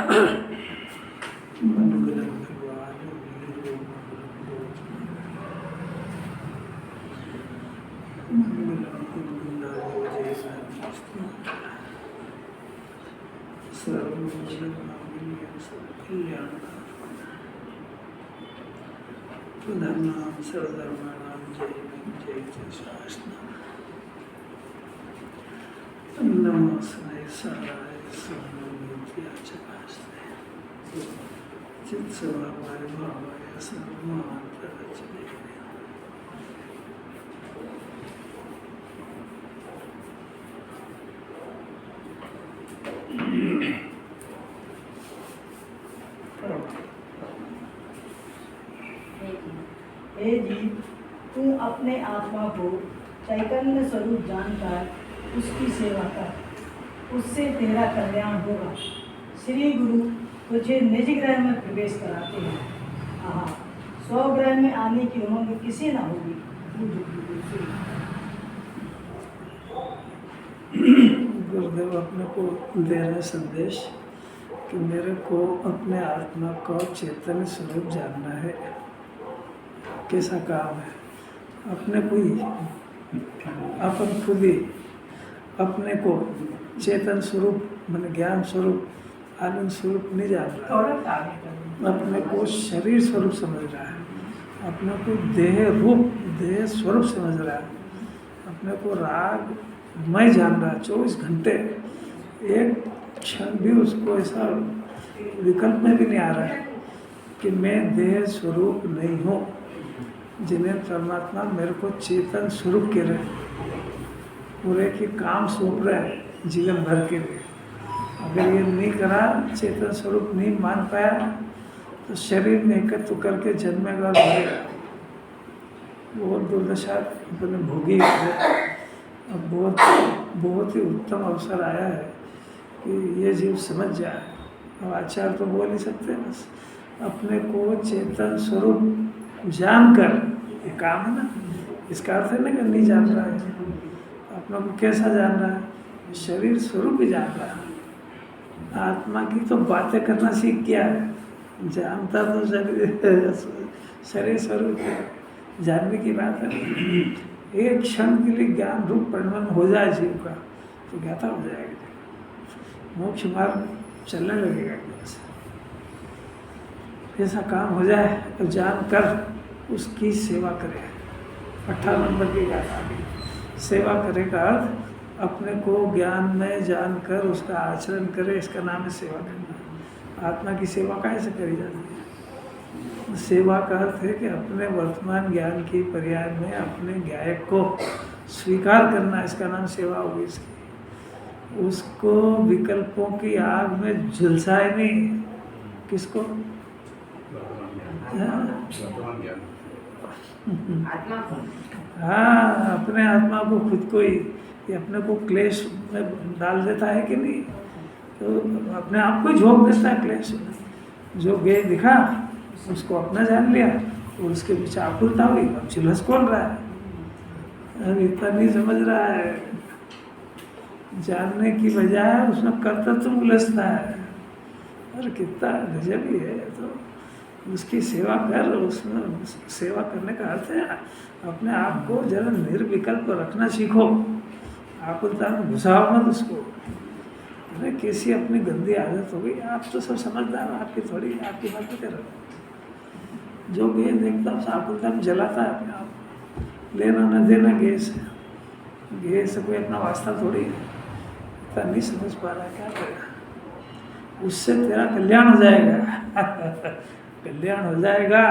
मंगलम भगवान वीरो मंगलम कुंडलाय सर्वमंगल मांगल्यं सर्वकल्याणं प्रधानां सर्वधर्माणां जय जय शास्त्रम् नमस्ते साराय सर्वमित्याचकास्ते चित्सवाय भावाय सर्वमान्तरचने हे जीव, तू अपने आत्मा को चैतन्य स्वरूप जानकर उसकी सेवा कर, उससे तेरा कल्याण होगा। श्री गुरु तुझे निज ग्रह में प्रवेश कराते हैं। हाँ, स्वग्रह में आने की उमंग किसी न होगी। गुरुदेव अपने को दे रहे संदेश कि मेरे को अपने आत्मा को चैतन्य स्वरूप जानना है। कैसा काम है? अपने को ही अपन खुद ही अपने को चेतन स्वरूप माने ज्ञान स्वरूप आनंद स्वरूप नहीं जान रहा, अपने को शरीर स्वरूप समझ रहा है, अपने को देह रूप देह स्वरूप समझ रहा है, अपने को राग मैं जान रहा है। 24 घंटे एक क्षण भी उसको ऐसा विकल्प में भी नहीं आ रहा है कि मैं देह स्वरूप नहीं हूँ, जिन्हें परमात्मा मेरे को चेतन स्वरूप कह रहे पूरे के काम सौंप रहे हैं जीवन भर के लिए। अगर ये नहीं करा, चेतन स्वरूप नहीं मान पाया, तो शरीर में एकत्र करके जन्मेगा और मरेगा। बहुत दुर्दशा अपने भोगी है। अब बहुत ही उत्तम अवसर आया है कि ये जीव समझ जाए। अब आचार्य तो बोल ही सकते हैं, बस अपने को चेतन स्वरूप जानकर ये काम है ना। इसका अर्थ है ना कि नहीं जान रहा है, अपने को कैसा जान रहा है? शरीर स्वरूप ही जान रहा है। आत्मा की तो बातें करना सीख गया है, जानता तो शरीर स्वरूप है। जानने की बात है, एक क्षण के लिए ज्ञान रूप परिणाम हो जाए जीव का तो ज्ञाता हो जाएगा, मोक्ष मार्ग चलने लगेगा। ऐसा काम हो जाए तो जानकर उसकी सेवा करे। 18 नंबर की बात आ गई। सेवा करे का अर्थ अपने को ज्ञान में जानकर उसका आचरण करे, इसका नाम है सेवा करना। आत्मा की सेवा कैसे करी जाती है? सेवा का अर्थ है कि अपने वर्तमान ज्ञान की पर्याय में अपने ज्ञायक को स्वीकार करना, इसका नाम सेवा होगी। इसकी उसको विकल्पों की आग में झुलसाए नहीं। किसको? हाँ, अपने आत्मा को खुद को ही, ये अपने को क्लेश में डाल देता है कि नहीं? तो अपने आप को ही झोंक देता है क्लेश में। जो गे दिखा उसको अपना जान लिया और उसके पीछे आकुलता हुई, अब चिल्हस कौन रहा है? अब इतना नहीं समझ रहा है, जानने की बजाय उसमें कर्तव्य उलझता है। और कितना गजब ही है। तो उसकी सेवा कर। उसमें सेवा करने का अर्थ है अपने आप को जरा निर्विकल्प रखना सीखो। आकुलता में घुसाओ मत उसको। अरे कैसी अपनी गंदी आदत हो गई। आप तो सब समझदार, आपकी थोड़ी आपकी बात कर रहे हो। जो गे देखता है आकुलता में जलाता है अपने आप। लेना न देना गे से कोई अपना वास्ता थोड़ी है। इतना नहीं समझ पा रहा, क्या करेगा? उससे तेरा कल्याण हो जाएगा। कल्याण हो जाएगा।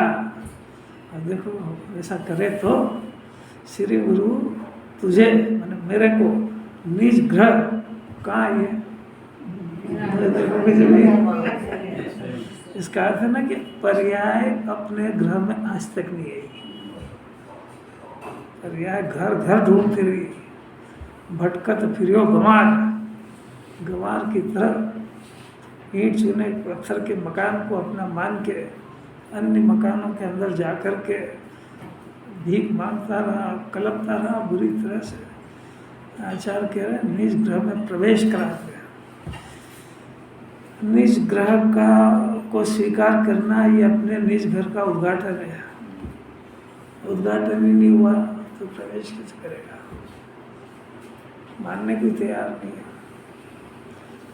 और देखो ऐसा करे तो श्री गुरु तुझे माने मेरे को निज ग्रह कहाँ ये इसका अर्थ है ना कि पर्याय अपने ग्रह में आज तक नहीं आई। पर्याय घर घर ढूंढती रही, भटकत फिरियो गंवार की तरह ईंट चूने पत्थर के मकान को अपना मान के अन्य मकानों के अंदर जा कर के भीख मांगता रहा, कलपता रहा बुरी तरह से। आचार्य कह रहे निज ग्रह में प्रवेश कराते हैं। निज ग्रह का को स्वीकार करना ये अपने निज घर का उद्घाटन है। उद्घाटन ही नहीं हुआ तो प्रवेश कैसे करेगा? मानने को तैयार नहीं है।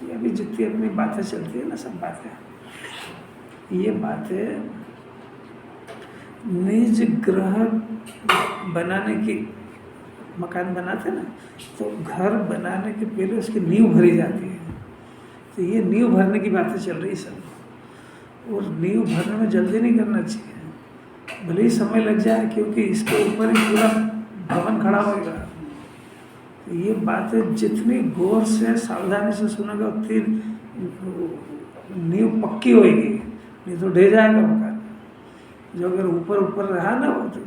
ये अभी जितनी अपनी बातें चलती है ना, सब बातें, ये बातें निज ग्रह बनाने की, मकान बनाते ना तो घर बनाने के पहले उसकी नींव भरी जाती है। तो ये नींव भरने की बातें चल रही सब, और नींव भरने में जल्दी नहीं करना चाहिए, भले ही समय लग जाए, क्योंकि इसके ऊपर ही पूरा भवन खड़ा होगा। तो ये बातें जितनी गौर से सावधानी से सुनोगे उतनी नींव पक्की होएगी, नहीं तो ढह जाएगा मकान। जो अगर ऊपर ऊपर रहा ना वो तो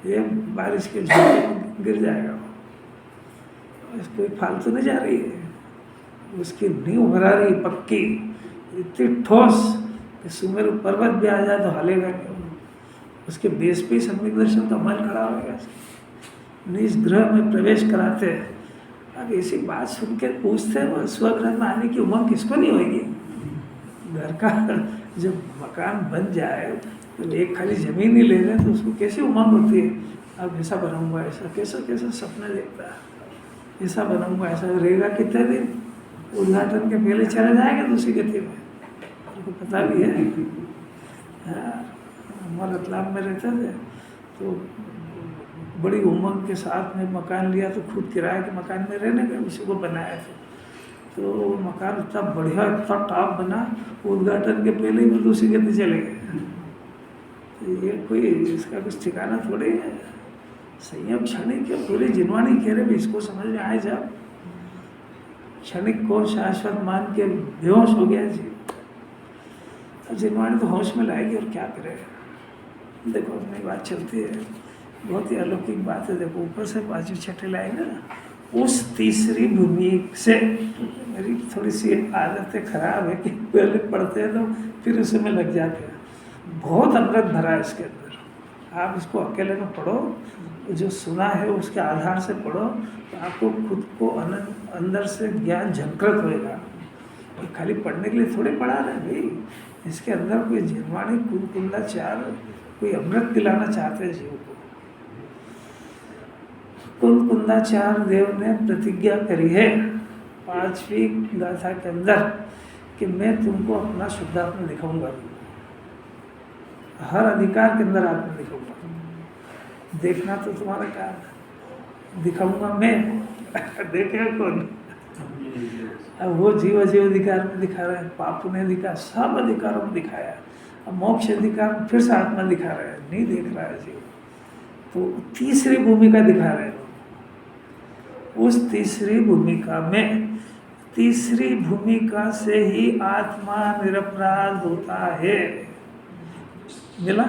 ये बारिश के झोंके में गिर जाएगा। कोई फालतू नहीं जा रही है, उसकी नींव भरा रही पक्की, इतनी ठोस कि सुमेरु पर्वत भी आ जाए तो हलेगा नहीं। उसके बेस पे सम्यक दर्शन का मन खड़ा होगा। निज ग्रह में प्रवेश कराते हैं। अब ऐसी बात सुन के पूछते हैं स्वग्रह में आने की उमंग किसको नहीं होगी? घर का जब मकान बन जाए तो एक खाली जमीन ही ले लें तो उसको कैसी उमंग होती है? अब ऐसा बनाऊंगा, ऐसा कैसा कैसा सपना देखता है, ऐसा बनाऊंगा, ऐसा रहेगा कितने दिन? उद्घाटन के पहले चला जाएगा दूसरी गति में, उनको पता भी है। हाँ, हमारे रतलाम में रहते थे तो बड़ी उमंग के साथ में मकान लिया, तो खुद किराए के मकान में रहने के उसी को बनाया था। तो मकान इतना बढ़िया, इतना टॉप बना, उद्घाटन के पहले ही वो दूसरी गति चले गए। तो ये कोई इसका कुछ ठिकाना थोड़ी है। संयम क्षणिक है, पूरी जिनवाणी कह रहे भी इसको समझ में आए जाओ। क्षणिक को शाश्वत मान के बेहोश हो गया जी। जिनवाणी तो होश में लाएगी और क्या करेगा? देखो अपनी बात चलती है, बहुत ही अलौकिक बात है। देखो ऊपर से 5वीं छठी लाएंगे ना, उस तीसरी भूमि से, मेरी थोड़ी सी आदतें खराब है कि पहले पढ़ते हैं तो फिर उसमें लग जाते हैं। बहुत अमृत भरा है इसके अंदर। आप इसको अकेले में पढ़ो, जो सुना है उसके आधार से पढ़ो तो आपको खुद को अंदर से ज्ञान झंकृत होएगा। ये खाली पढ़ने के लिए थोड़े पढ़ा रहे भाई, इसके अंदर कोई जिनवाणी कुंकुंदाचार, कोई अमृत पिलाना चाहते हैं जीव को। कुंकुंदाचार्य देव ने प्रतिज्ञा करी है 5वीं गाथा के अंदर कि मैं तुमको अपना शुद्धात्मा दिखाऊंगा, हर अधिकार के अंदर आत्मा दिखाऊंगा। देखना तो तुम्हारा काम है, दिखाऊंगा मैं, देखेगा कौन? अब वो जीव अधिकार में दिखा रहा है, पाप पुण्य अधिकार, सब अधिकारों में दिखाया। अब मोक्ष अधिकार फिर से आत्मा दिखा रहा है, नहीं देख रहा है जीव। तो तीसरी भूमिका दिखा रहे हैं। उस तीसरी भूमिका में, तीसरी भूमिका से ही आत्मा निरपराध होता है। मिला?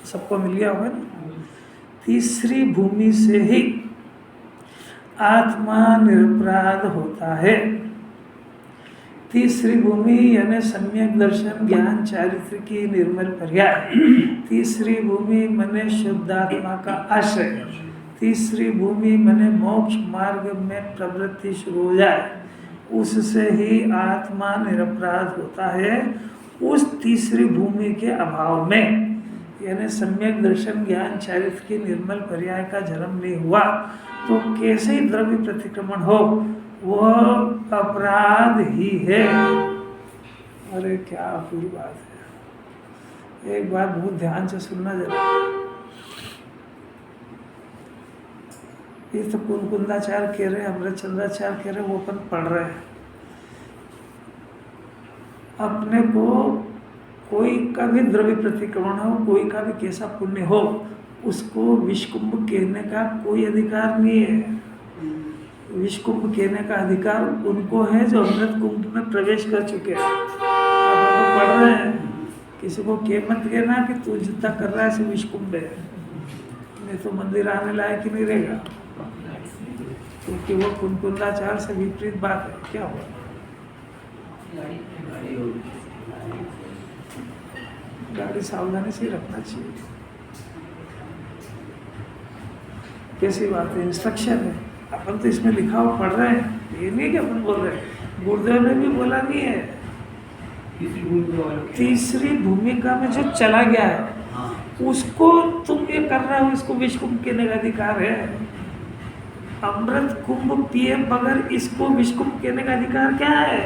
सबको मिल गया होगा ना? तीसरी भूमि से ही आत्मा निरपराध होता है। तीसरी भूमि यानी सम्यक दर्शन, ज्ञान, चारित्र की निर्मल पर्याय। तीसरी भूमि मने शुद्धात्मा का आश्रय। तीसरी भूमि मने मोक्ष मार्ग में प्रवृत्ति शुरू हो जाए, उससे ही आत्मा निरपराध होता है। उस तीसरी भूमि के अभाव में यानी सम्यक दर्शन, ज्ञान, चारित्र की निर्मल पर्याय का जन्म नहीं हुआ तो कैसे ही द्रव्य प्रतिक्रमण हो, वह अपराध ही है। अरे क्या पूरी बात है। एक बात बहुत ध्यान से सुनना जरा। ये तो कुंकुंदाचार्य कह रहे हैं, अमृतचंद्राचार्य कह रहे हैं, वो अपन पढ़ रहे हैं। अपने को कोई का भी द्रव्य प्रतिक्रमण हो, कोई का भी कैसा पुण्य हो, उसको विषकुंभ कहने का कोई अधिकार नहीं है। विषकुंभ कहने का अधिकार उनको है जो अमृत कुंभ में प्रवेश कर चुके हैं। अब हम तो पढ़ रहे हैं, किसी को मत कहना कि तू जितना कर रहा है ऐसे विषकुंभ है, नहीं तो मंदिर आने लायक ही नहीं रहेगा, क्योंकि वो कुंकुंदाचार से विपरीत बात है। क्या हुआ? गाड़ी सावधानी से रखना चाहिए। कैसी बात है? इंस्ट्रक्शन है, अपन तो इसमें लिखा हुआ पढ़ रहे हैं, ये नहीं कि अपन बोल रहे हैं। गुरुदेव ने भी बोला नहीं है तीसरी भूमिका में जो चला गया है हाँ उसको तुम ये कर रहे हो, इसको विष कुंभ कहने का अधिकार है? अमृत कुंभ पिए बगैर इसको विष कुंभ कहने का अधिकार क्या है?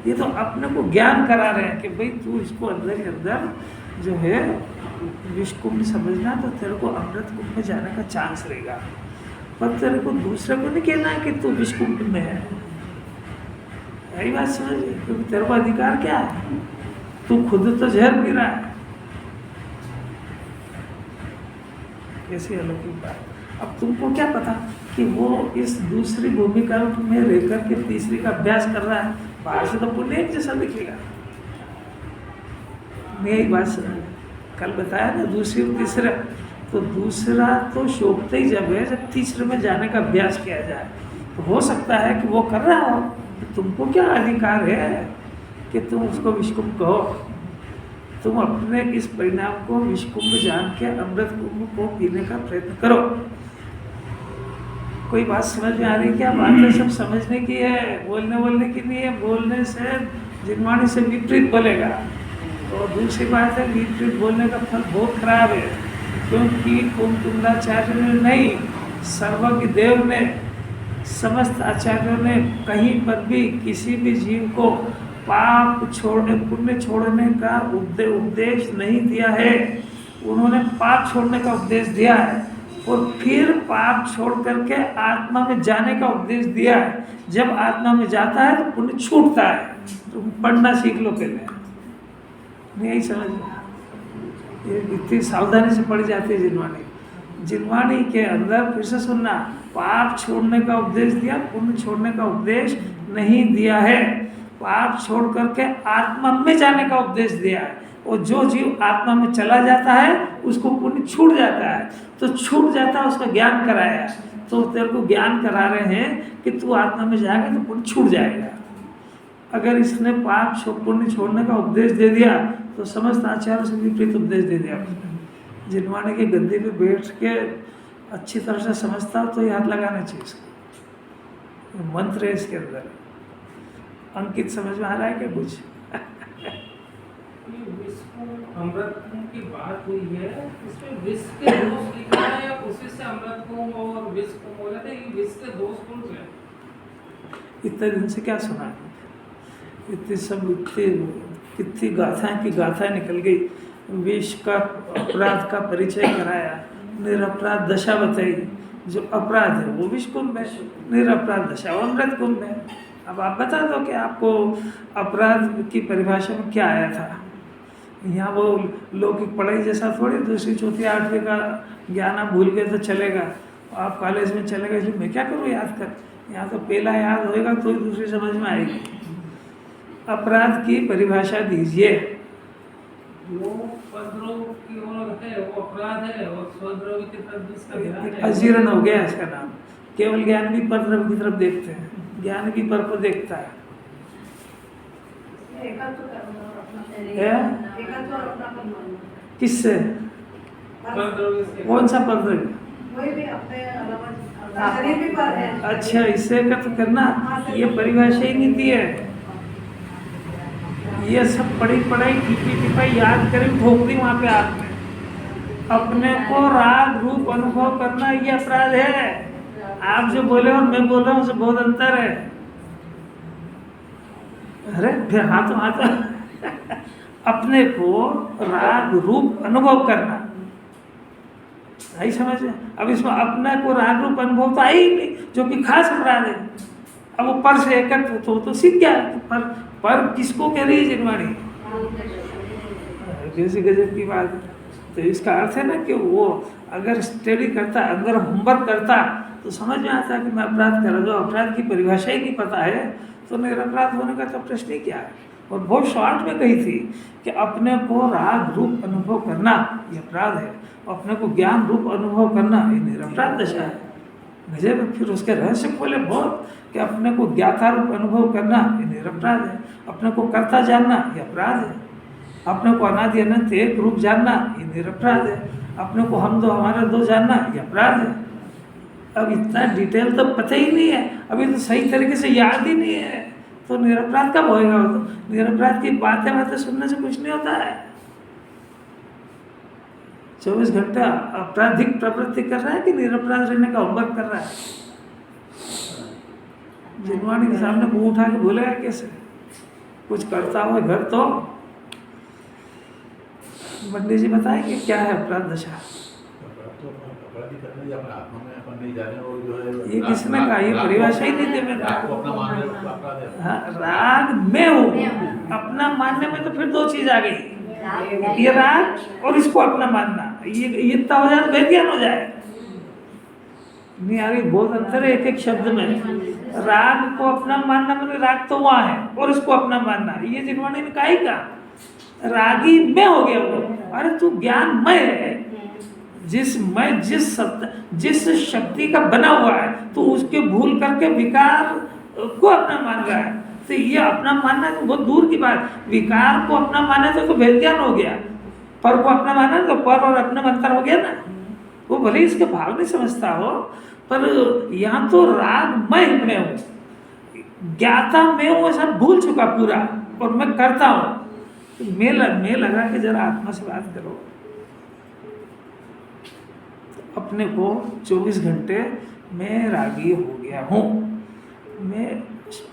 ये तो अपने को ज्ञान करा रहे हैं कि भाई तू इसको अंदर के अंदर जो है विष कुंभ समझना, तो तेरे को अमृत कुंभ में जाने का चांस रहेगा। पर तेरे को दूसरे को नहीं कहना है कि तू विष कुंभ में है। यही बात समझ, क्योंकि तेरे को अधिकार क्या है? तू खुद तो जहर पी रहा है। कैसी अलौकिक बात। अब तुमको क्या पता कि वो इस दूसरी भूमिका में रहकर के तीसरी का अभ्यास कर रहा है? बाहर से तो पुण्य एक जैसा दिखेगा। यही बात समझ, कल बताया ना दूसरी और तीसरा, तो दूसरा तो शोभते ही जब है जब तीसरे में जाने का अभ्यास किया जाए। तो हो सकता है कि वो कर रहा हो, तो तुमको क्या अधिकार है कि तुम उसको विषकुंभ कहो? तुम अपने इस परिणाम को विषकुंभ जान के अमृत कुंभ को पीने का प्रयत्न करो। कोई बात समझ में आ रही क्या? बातें सब समझने की है, बोलने की नहीं है। बोलने से जिनवाणी से विपरीत बोलेगा। और दूसरी बात है, विपरीत बोलने का फल बहुत खराब है, क्योंकि कुंभकुंडाचार्य ने नहीं, सर्वज्ञ देव ने, समस्त आचार्यों ने कहीं पर भी किसी भी जीव को पाप छोड़ने, पुण्य छोड़ने का उपदेश नहीं दिया है। उन्होंने पाप छोड़ने का उपदेश दिया है और फिर पाप छोड़ करके आत्मा में जाने का उपदेश दिया है। जब आत्मा में जाता है तो पुण्य छूटता है। तुम पढ़ना सीख लो पहले, नहीं समझ में ये इतनी सावधानी से पढ़ी जाती है जिनवाणी। जिनवाणी के अंदर फिर से सुनना, पाप छोड़ने का उपदेश दिया, पुण्य छोड़ने का उपदेश नहीं दिया है। पाप छोड़ करके आत्मा में जाने का उपदेश दिया है। और जो जीव आत्मा में चला जाता है उसको पुण्य छूट जाता है। तो छूट जाता है, उसका ज्ञान कराया। तो तेरे को ज्ञान करा रहे हैं कि तू आत्मा में जाएगा तो पुण्य छूट जाएगा। अगर इसने पाप पुण्य छोड़ने का उपदेश दे दिया तो समस्त आचार्यों से विपरीत उपदेश दे दिया। जिनवाणी के गद्दे पे बैठ के अच्छी तरह से समझता हो तो याद लगाना चाहिए इसको। मंत्र है इसके अंदर। अंकित समझ में आ रहा है क्या कुछ? अमृत कुंभ की बात हुई है, इसमें विष के दोष लिखा है या उसी से अमृत कुंभ और विष कुंभ हो जाते हैं? विष के दोष कौन से हैं? इतने दिन से क्या सुना, इतनी सब कितनी गाथाएं की गाथाएं निकल गई। विष का अपराध का परिचय कराया, निरपराध दशा बताई। जो अपराध है वो विष कुंभ है, निरपराध दशा वो अमृत कुंभ है। अब आप बता दो कि आपको अपराध की परिभाषा में क्या आया था। यहाँ वो लौकिक पढ़ाई जैसा थोड़ी दूसरी चौथी आठवीं का ज्ञान आप भूल गए तो चलेगा। आप कॉलेज में चले गए, मैं क्या करूँ याद कर। यहाँ तो पहला याद होएगा तो ही दूसरी समझ में आएगी। अपराध की परिभाषा दीजिए। जो पदद्रोह की ओर है वो अपराध है और स्वद्रोह की तरफ जिसका ध्यान है अजीर्ण हो गया इसका नाम। केवल ज्ञान भी परद्रव्य की तरफ देखते हैं, ज्ञान भी पर को देखता है। किससे? पदद्रोह से कौन सा परद्रव्य? अच्छा, इससे का तो करना, ये परिभाषा ही नहीं दी है। ये सब पढ़ी पढ़ाई टिपाई याद करें ठोक दी वहाँ पे आपने। अपने को राग रूप अनुभव करना ये अपराध है। आप जो बोले और मैं बोल रहा हूँ उससे बहुत अंतर है। अरे फिर हाथों अपने को राग रूप अनुभव करना, आई समझ में? अब इसमें अपने को राग रूप अनुभव तो आई नहीं, जो कि खास अपराध है। अब वो पर से एकत्र तो सीख गया। पर किसको कह रही है जिनवाणी? जैसी गजब की बात है। तो इसका अर्थ है ना कि वो अगर स्टडी करता, अगर होमवर्क करता तो समझ में आता कि मैं अपराध कर रहा हूँ। जो अपराध की परिभाषा ही नहीं पता है तो निरपराध होने का तो प्रश्न ही क्या है। और बहुत शॉर्ट में कही थी कि अपने को राग रूप अनुभव करना ये अपराध है, अपने को ज्ञान रूप अनुभव करना ये निरपराध दशा है। गजब। फिर उसके रहस्य खोले बहुत कि अपने को ज्ञाता रूप अनुभव करना ये निरपराध है, अपने को कर्ता जानना ये अपराध है, अपने को अनादि अनंत एक रूप जानना ये निरपराध है, अपने को हम दो हमारा दो जानना ये अपराध है। अब इतना डिटेल तो पता ही नहीं है, अभी तो सही तरीके से याद ही नहीं है, तो निरपराध कब होएगा? वो तो निरपराध की बातें सुनने से कुछ नहीं होता है। 24 घंटे आपराधिक प्रवृत्ति कर रहा है कि निरपराध रहने का होमवर्क कर रहा है? जिनवाणी के सामने मुंह उठा के बोलेगा कैसे? कुछ करता हुआ घर तो पंडित जी बताएंगे क्या है अपराध दशा? ये किसने कहा? ये परिभाषा ही नहीं दी मैंने। हाँ, राग में हूँ, अपना मानने में तो फिर दो चीज आ गई, ये राग और इसको अपना मानना। ये इतना हो जाए फिर ज्ञान हो जाए। नहीं आ रही, बहुत अंतर है एक एक शब्द में। राग को अपना मानना मतलब राग तो वहाँ है और इसको अपना मानना, ये जिन्होंने ने कहा ही कहा रागी में हो गया वो। अरे तू ज्ञानमय है, जिस शक्ति का बना हुआ है तो उसके भूल करके विकार को अपना मान रहा है। तो ये अपना मानना तो बहुत दूर की बात। विकार को अपना माने तो भेद ज्ञान हो गया, पर को अपना माना तो पर और अपना अंतर हो गया ना। वो भले इसके भाव नहीं समझता हो, पर यहाँ तो रागमय में हूँ, ज्ञाता में हूँ, ऐसा भूल चुका पूरा और मैं करता हूँ। तो मैं लगा के जरा आत्मा से बात करो। तो अपने को 24 घंटे मैं रागी हो गया हूँ, मैं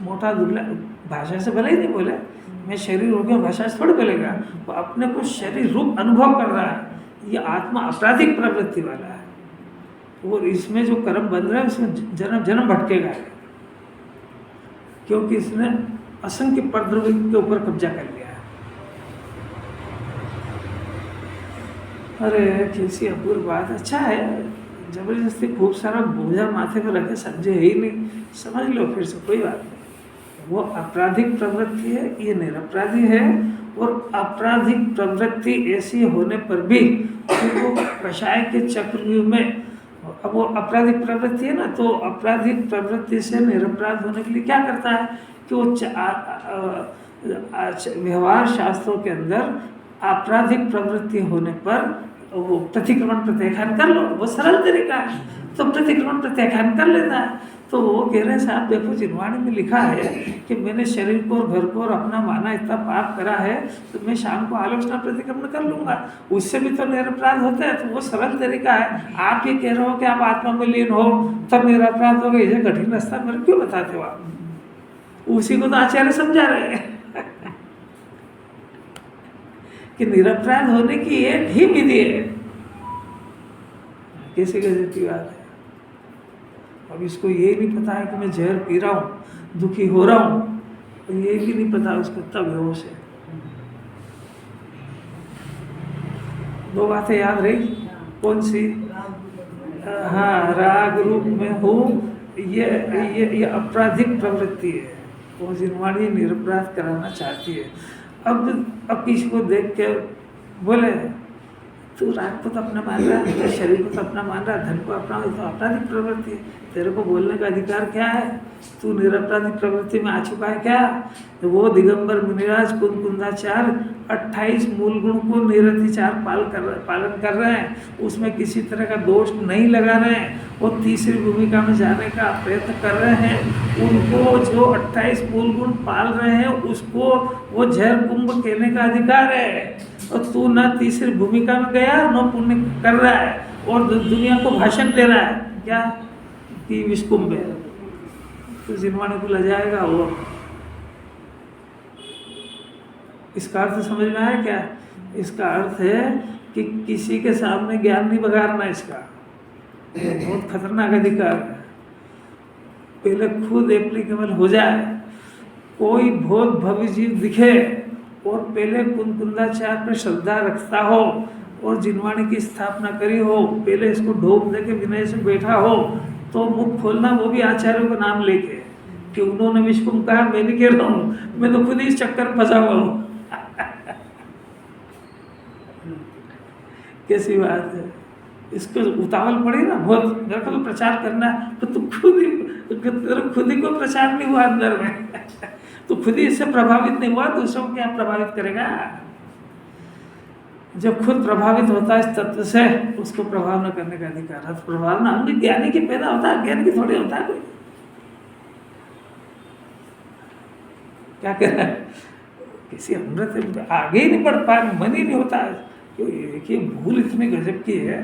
मोटा दुबला, भाषा से भले ही नहीं बोले, मैं शरीर हो गया, भाषा से थोड़ी बोलेगा। तो अपने को शरीर रूप अनुभव कर रहा है, ये आत्मा आपराधिक प्रवृत्ति वाला है। और इसमें जो कर्म बन रहा है उसमें जन्म जन्म भटकेगा, क्योंकि इसने असंख्य परद्रव्य के ऊपर कब्जा कर लिया है। अरे कैसी अपूर्व बात। अच्छा है, जबरदस्ती खूब सारा बोझा माथे पर रखे समझे ही नहीं, समझ लो फिर से, कोई बात नहीं। वो आपराधिक प्रवृत्ति है, ये निरपराधी है। और आपराधिक प्रवृत्ति ऐसी होने पर भी वो कषाय के चक्रव्यूह में, अब वो आपराधिक प्रवृत्ति है ना, तो आपराधिक प्रवृत्ति से निरपराध होने के लिए क्या करता है कि वो व्यवहार शास्त्रों के अंदर आपराधिक प्रवृत्ति होने पर वो प्रतिक्रमण प्रत्याख्यान कर लो, वो सरल तरीका है, तो प्रतिक्रमण प्रत्याख्यान कर लेता है। तो वो कह रहे हैं साहब देखो जिनवाणी में लिखा है कि मैंने शरीर को और घर को और अपना माना इतना पाप करा है, तो मैं शाम को आलोचना प्रतिक्रमण कर लूँगा, उससे भी तो निरपराध होता है। तो वो सरल तरीका है। आप ये कह रहे हो कि आप आत्मा में लीन हो तब निरपराध हो गए, ये कठिन रास्ता मेरे क्यों बताते हो आप? उसी को तो आचार्य समझा रहे हैं कि निरपराध होने की एक ही विधि है। कैसे गजब की बात है। अब इसको ये नहीं पता है कि मैं जहर पी रहा हूँ, दुखी हो रहा हूँ, तो ये भी नहीं पता उसको, तब बेहोश है। दो बातें याद रही, कौन सी? हाँ, राग रूप में हूँ, ये आपराधिक प्रवृत्ति है, वो जिनवाणी निरपराध कराना चाहती है। अब किसी को देख के बोले तू राग को तो अपना मान रहा है, शरीर को तो अपना मान रहा है, धन को अपना, तो आपराधिक प्रवृत्ति है, तेरे को बोलने का अधिकार क्या है? तू निरपराधिक प्रवृत्ति में आ चुका है क्या? तो वो दिगंबर मुनिराज कुंदाचार्य 28 मूल गुण को निरतिचार पालन कर रहे हैं, उसमें किसी तरह का दोष नहीं लगा रहे हैं, वो तीसरी भूमिका में जाने का प्रयत्न कर रहे हैं। उनको जो 28 मूल गुण पाल रहे हैं उसको वो जहर कुंभ कहने का अधिकार है। और तू ना तीसरी भूमिका में गया, न पुण्य कर रहा है और दुनिया को भाषण दे रहा है क्या कि विष्कुंभ है, तो जिनवाणी को लजाएगा वो। इसका अर्थ समझ में आया क्या? इसका अर्थ है कि किसी के सामने ज्ञान नहीं बगाड़ना, इसका बहुत खतरनाक अधिकार है। पहले खुद एप्लीकेबल हो जाए, कोई बहुत भव्य जीव दिखे और पहले कुंदाचार्य पर श्रद्धा रखता हो और जिनवाणी की स्थापना करी हो, पहले इसको ढोप दे के विनय से बैठा हो, तो मुख खोलना वो भी आचार्यों का नाम लेके कि उन्होंने विष्कुंभ कहा, मैं नहीं कह रहा हूँ, मैं तो खुद ही इस चक्कर में फंसा हुआ हूँ। कैसी बात है। इसको उतावल पड़ी ना बहुत, मेरे को तो प्रचार करना है, तो तू खुद ही को प्रचार नहीं हुआ अंदर में तो खुद ही इससे प्रभावित नहीं हुआ, दूसरों को क्या प्रभावित करेगा? जब खुद प्रभावित होता है इस तत्व से, उसको प्रभाव न करने का अधिकार है। प्रभाव ना हमने ज्ञानी की पैदा होता है, ज्ञान की थोड़ी होता है कोई। क्या कह रहा है, किसी अमृत आगे ही नहीं बढ़ पा, मन ही नहीं होता। देखिए भूल इतनी गजब की है।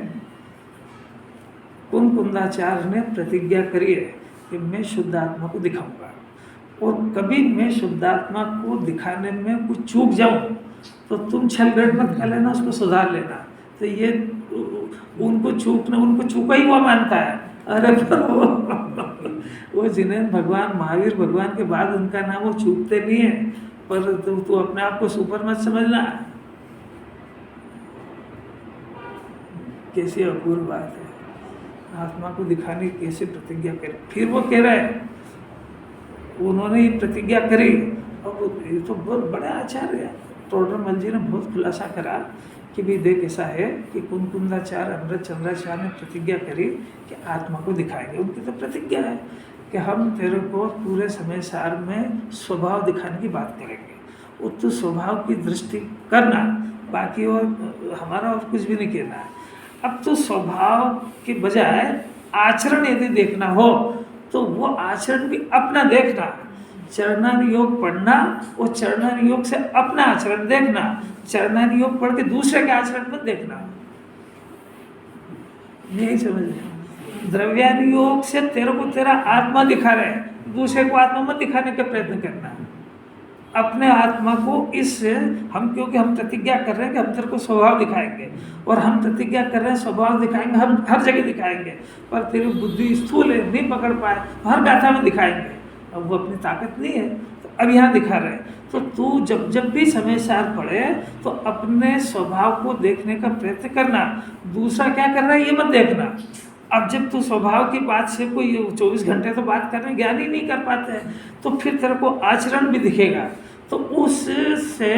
कुंदाचार्य ने प्रतिज्ञा करी है कि मैं शुद्ध आत्मा को दिखाऊंगा, और कभी मैं शुद्ध आत्मा को दिखाने में कुछ चूक जाऊं तो तुम छल गड़ मत कर लेना, उसको सुधार लेना। तो ये उनको चूका ही हुआ मानता है। अरे पर वो जिन्हें भगवान महावीर भगवान के बाद उनका नाम वो चूकते नहीं है, पर तू अपने आप को सुपर मत समझना। कैसी अपूर्व बात है, आत्मा को दिखाने की कैसे प्रतिज्ञा करी। फिर वो कह रहा है, उन्होंने ये प्रतिज्ञा करी, और ये तो बहुत बड़ा आचार्य है टोडरमल जी ने बहुत खुलासा करा कि भी देख ऐसा है कि कुंदाचार्य अमृत चंद्राचार्य ने प्रतिज्ञा करी कि आत्मा को दिखाएंगे। उनकी तो प्रतिज्ञा है कि हम तेरे को पूरे समय सार में स्वभाव दिखाने की बात करेंगे, और तू स्वभाव की दृष्टि करना, बाकी और हमारा और कुछ भी नहीं कहना है। अब तो स्वभाव के बजाय आचरण यदि देखना हो तो वो आचरण भी अपना देखना, चरणान योग पढ़ना और चरणान योग से अपना आचरण देखना, चरणान योग पढ़ के दूसरे के आचरण मत देखना। यही समझ लें, द्रव्यान योग से तेरे को तेरा आत्मा दिखा रहे हैं, दूसरे को आत्मा मत दिखाने का प्रयत्न करना। अपने आत्मा को इस हम, क्योंकि हम प्रतिज्ञा कर रहे हैं कि हम तेरे को स्वभाव दिखाएंगे, और हम प्रतिज्ञा कर रहे हैं स्वभाव दिखाएंगे, हम हर जगह दिखाएंगे, पर तेरी बुद्धि स्थूल है, नहीं पकड़ पाए, हर गाथा में दिखाएंगे। अब वो अपनी ताकत नहीं है, तो अब यहाँ दिखा रहे हैं। तो तू जब भी समय सार पढ़े तो अपने स्वभाव को देखने का प्रयत्न करना, दूसरा क्या कर रहा है ये मत देखना। अब जब तू स्वभाव की बात से कोई 24 घंटे तो बात करने ज्ञान ही नहीं कर पाते हैं, तो फिर तेरे को आचरण भी दिखेगा, तो उससे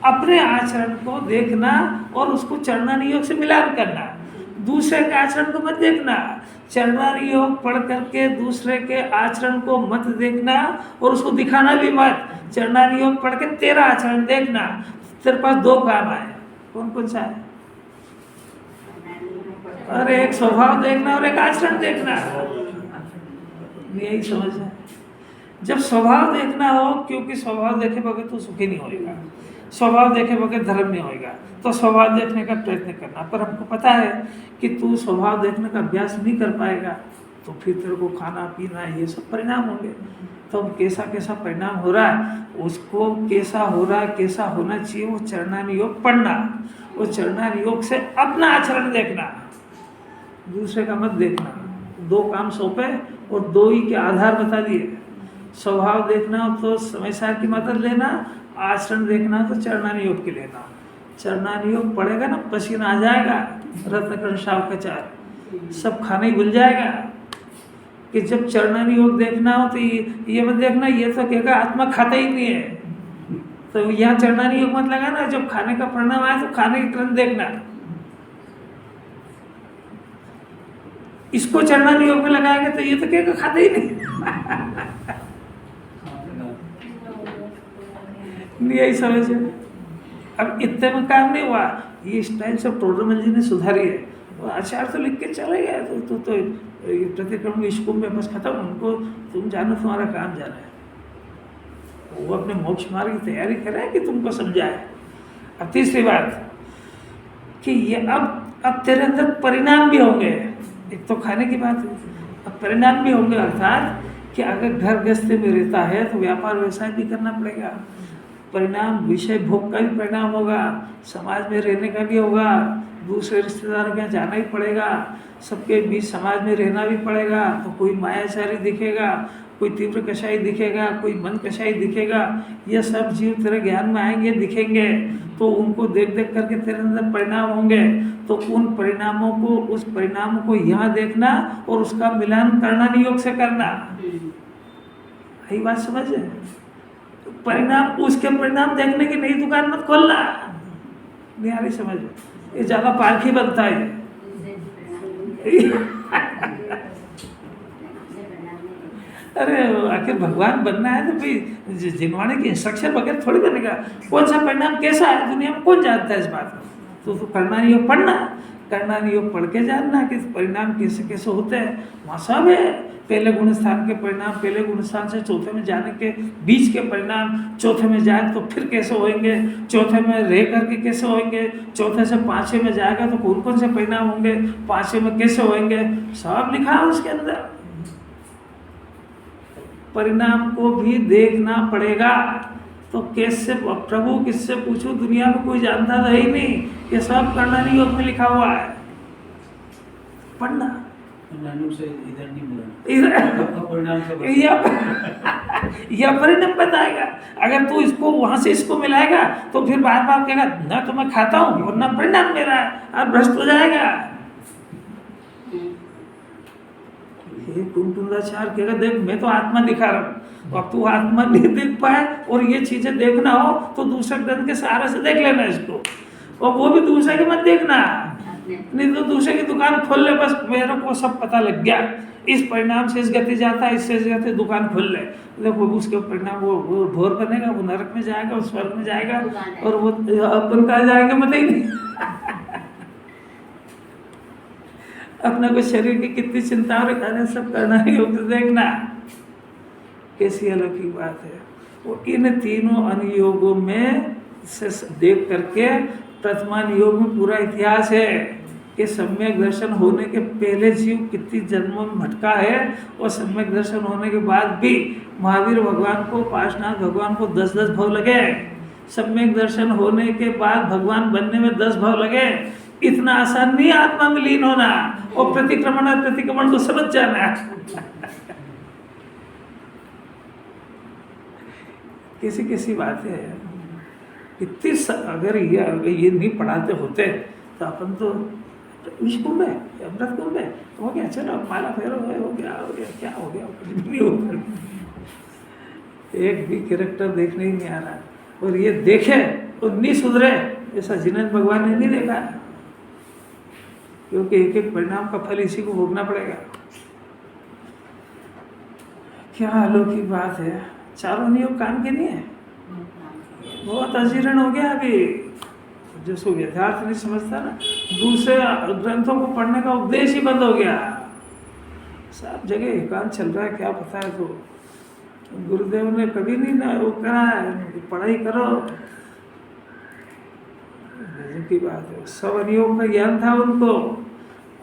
अपने आचरण को देखना और उसको चरणान योग से मिलान करना। दूसरे के आचरण को मत देखना, चरणान योग पढ़ करके दूसरे के आचरण को मत देखना और उसको दिखाना भी मत। चरणान योग पढ़ के तेरा आचरण देखना। तेरे पास दो काम आए, कौन कौन सा है? और एक स्वभाव देखना और एक आचरण देखना। यही समझ है। जब स्वभाव देखना हो, क्योंकि स्वभाव देखे बगैर तो सुखी नहीं होएगा, स्वभाव देखे बगैर धर्म नहीं होएगा, तो स्वभाव देखने का प्रयत्न करना। पर हमको पता है कि तू स्वभाव देखने का अभ्यास नहीं कर पाएगा, तो फिर तेरे को खाना पीना ये सब परिणाम होंगे। तो कैसा कैसा परिणाम हो रहा है, उसको कैसा हो रहा है, कैसा होना चाहिए, वो चरणान योग पढ़ना, वो चरणान योग से अपना आचरण देखना, दूसरे का मत देखना। दो काम सौंपे और दो ही के आधार बता दिए। स्वभाव देखना हो तो समय सार की मदद लेना, आचरण देखना हो तो चरणान योग की लेना। चरणान योग पड़ेगा ना, पसीना आ जाएगा, रत्नकर्ण शावकाचार्य सब खाना ही भूल जाएगा। कि जब चरणान योग देखना हो तो ये मत देखना, ये तो कहेगा आत्मा खाता ही नहीं है, तो यहाँ चरणान योग मत लगाना। जब खाने का परिणाम आए तो खाने की तुरंत देखना। इसको चरणान योग में लगाएंगे तो ये तो कहेगा खाता ही नहीं। यही समझ है। अब इतने में काम नहीं हुआ, ये स्टाइल सब टोडरमल जी ने सुधारी है। आचार्य तो लिख के चले गए, तो ये प्रतिक्रमण इसको में बस खत्म। उनको तुम जानो, तुम्हारा काम जाना है। वो अपने मोक्ष मार्ग की तैयारी कर रहे हैं कि तुमको समझाए। अब तीसरी बात कि ये अब तेरे अंदर परिणाम भी होंगे। एक तो खाने की बात है, अब परिणाम भी होंगे, अर्थात कि अगर घर गृहस्थी में रहता है तो व्यापार व्यवसाय भी करना पड़ेगा। परिणाम विषय भोग का भी परिणाम होगा, समाज में रहने का भी होगा, दूसरे रिश्तेदारों के यहाँ जाना ही पड़ेगा, सबके बीच समाज में रहना भी पड़ेगा। तो कोई मायाचारी दिखेगा, कोई तीव्र कषाई दिखेगा, कोई मन कषाई दिखेगा। ये सब जीव तेरे ज्ञान में आएंगे, दिखेंगे, तो उनको देख देख करके तेरे अंदर परिणाम होंगे। तो उन परिणामों को, उस परिणामों को यहाँ देखना और उसका मिलान करना, नियोग से करना। यही बात समझे। तो परिणाम, उसके परिणाम देखने की नई दुकान मत खोलना। नहीं आ रही समझ? ये ज़्यादा पारखी बनता है। अरे आखिर भगवान बनना है तो भाई जिनवाने की इंस्ट्रक्शन वगैरह थोड़ी बनेगा। कौन सा परिणाम कैसा है दुनिया में कौन जानता है इस बात को? तो करना योग पढ़ना, करना योग पढ़ के जानना कि परिणाम कैसे कैसे होते हैं। वहाँ सब है, पहले गुण स्थान के परिणाम पहले गुण स्थान से चौथे में जाने के बीच के परिणाम, चौथे में जाए तो फिर कैसे होंगे, चौथे में रह करके कैसे होंगे, चौथे से पाँचवें में जाएगा तो कौन कौन से परिणाम होंगे, पाँचवें में कैसे होंगे, सब लिखा है उसके अंदर। परिणाम को भी देखना पड़ेगा। तो कैसे प्रभु किससे पूछूं, दुनिया में कोई जानता तो है ही नहीं, ये सब कर्णनी योग में लिखा हुआ है, पढ़ना। से इधर नहीं मिला, इधर परिणाम से यह परिणाम बताएगा। अगर तू इसको वहां से इसको मिलाएगा तो फिर बार बार कहेगा ना तो मैं खाता हूँ और ना परिणाम मेरा है, और भ्रष्ट हो जाएगा। ये कुंटुंदाचार कहेगा देख मैं तो आत्मा दिखा रहा हूँ, अब तू आत्मा नहीं देख पाए और ये चीजें देखना हो तो दूसरे ग्रंथ के सहारे से देख लेना इसको, और वो भी दूसरे के मत देखना, नहीं तो दूसरे की दुकान खोल ले, बस मेरे को सब पता लग गया, इस परिणाम से इस गति जाता है, इससे इस गति, दुकान खोल ले, देखो उसके परिणाम वो भोर बनेगा, वो नरक में जाएगा, वो स्वर्ग में जाएगा, और वो अपन कहाँ जाएंगे मत ही नहीं। अपना को शरीर की कितनी चिंता और खाने सब करना है, देखना कैसी अलौकिक बात है। वो इन तीनों अनुयोगों में से देख करके प्रथमान योग में पूरा इतिहास है कि सम्यक दर्शन होने के पहले जीव कितनी जन्मों में भटका है, और सम्यक दर्शन होने के बाद भी महावीर भगवान को, पार्श्वनाथ भगवान को 10-10 भव लगे, सम्यक दर्शन होने के बाद भगवान बनने में 10 भव लगे। इतना आसान नहीं आत्मा में लीन होना और प्रतिक्रमण और प्रतिक्रमण को समझ जाना। कैसी कैसी बात है, इतनी अगर ये नहीं पढ़ाते होते तो अपन तो विष कुंभ है, अमृत कुंभ है, हो गया, चलो माला फेरो है, हो गया क्या हो गया, कुछ भी नहीं होगा। एक भी कैरेक्टर देखने ही नहीं आ रहा, और ये देखे और नहीं सुधरे, ऐसा जिनेंद्र भगवान ने नहीं देखा है, क्योंकि एक एक परिणाम का फल इसी को भोगना पड़ेगा। क्या अलौकिक बात है, चारों नियोग काम के नहीं है, बहुत अजीर्ण हो गया अभी, जिसको यथार्थ नहीं समझता ना, दूसरे ग्रंथों को पढ़ने का उपदेश ही बंद हो गया, सब जगह एकांत चल रहा है, क्या पता है। तो गुरुदेव ने कभी नहीं ना वो करा है, पढ़ाई करो, की बात है। सब अनुयोग का ज्ञान था उनको,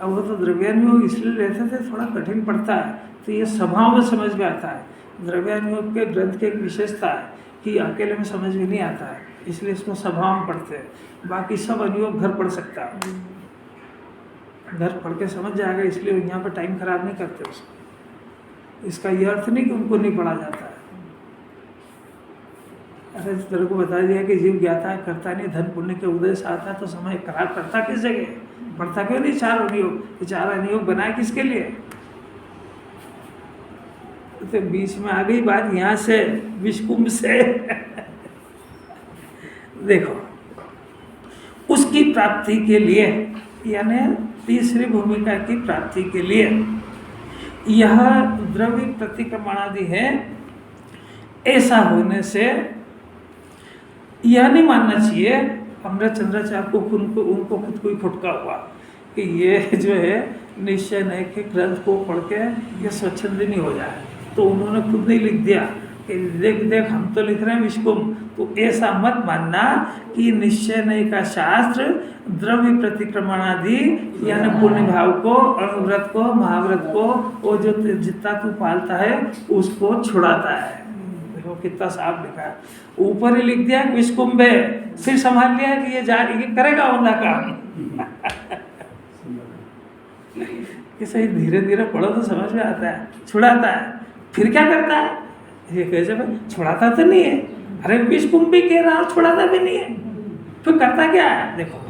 अब वो तो द्रव्यानुयोग इसलिए लेते थे, थोड़ा कठिन पड़ता है, तो ये सभाओं में समझ में आता है। द्रव्यानुयोग के ग्रंथ की एक विशेषता है कि अकेले में समझ में नहीं आता है, इसलिए इसको सभाओं में पढ़ते हैं। बाकी सब अनुयोग घर पढ़ सकता है, घर पढ़ के समझ जाएगा, इसलिए यहाँ पर टाइम खराब नहीं करते उसको। इसका ये अर्थ नहीं कि उनको नहीं पढ़ा जाता है। अरे तेरे को बता दिया कि जीव ज्ञाता है, करता नहीं, धन पुण्य के उदय से आता तो समय खराब करता किस जगह, पढ़ता क्यों नहीं चार अनुयोग, चार अनुयोग बनाए किसके लिए। तो बीच में आ गई बात यहाँ से, विषकुंभ से। देखो उसकी प्राप्ति के लिए, यानी तीसरी भूमिका की प्राप्ति के लिए यह द्रव्य प्रतिक्रमणादि है, ऐसा होने से यह नहीं मानना चाहिए अमृत चंद्राचार्य को, उनको खुद को ही फुटका हुआ कि ये जो है निश्चय नहीं कि ग्रंथ को पढ़ के ये स्वच्छंद नहीं हो जाए, तो उन्होंने खुद नहीं लिख दिया कि देख देख हम तो लिख रहे हैं विषकुंभ। तो ऐसा मत मानना कि निश्चय नहीं का शास्त्र द्रव्य प्रतिक्रमणादि यानी पुण्य भाव को, अनुव्रत को, महाव्रत को, वो जो जितना तू पालता है उसको छुड़ाता है। देखो कितना साफ लिखा है, ऊपर ही लिख दिया विषकुंभ है, फिर संभाल लिया कि ये करेगा होना काम। कि सही धीरे धीरे पढ़ो तो समझ में आता है, छुड़ाता है, फिर क्या करता है, ये कैसे भाई छुड़ाता तो नहीं है, अरे विषकुंभ भी कह रहा छुड़ाता भी नहीं है, फिर करता क्या है। देखो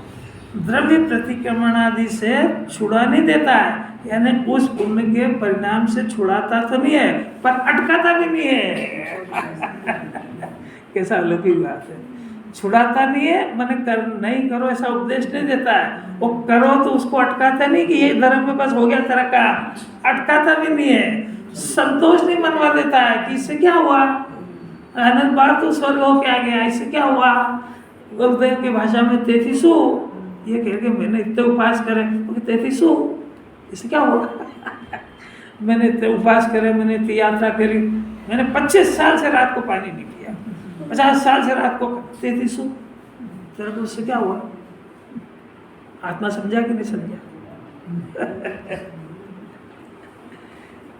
द्रव्य प्रतिक्रमणादि से छुड़ा नहीं देता है, यानी उस पुण्य के परिणाम से छुड़ाता तो नहीं है पर अटकाता भी नहीं है। कैसा अलौकिक बात है, छुड़ाता नहीं है माने कर नहीं करो ऐसा उपदेश नहीं देता है, वो करो तो उसको अटकाता नहीं कि ये धर्म में बस हो गया तेरा काम, अटकाता भी नहीं है, संतोष नहीं मनवा देता है कि इससे क्या हुआ, आनंद बार तो स्वर्ग हो के आ गया, इससे क्या हुआ। गुरुदेव की भाषा में तेतीसु, ये कह के मैंने इतने उपास करे, तेतीसु इससे क्या हुआ। मैंने उपवास करे, मैंने यात्रा करी, मैंने 25 साल से रात को पानी नहीं पिया, 50 साल से रात को 33 तेरे को उससे क्या हुआ? आत्मा समझा कि नहीं समझा?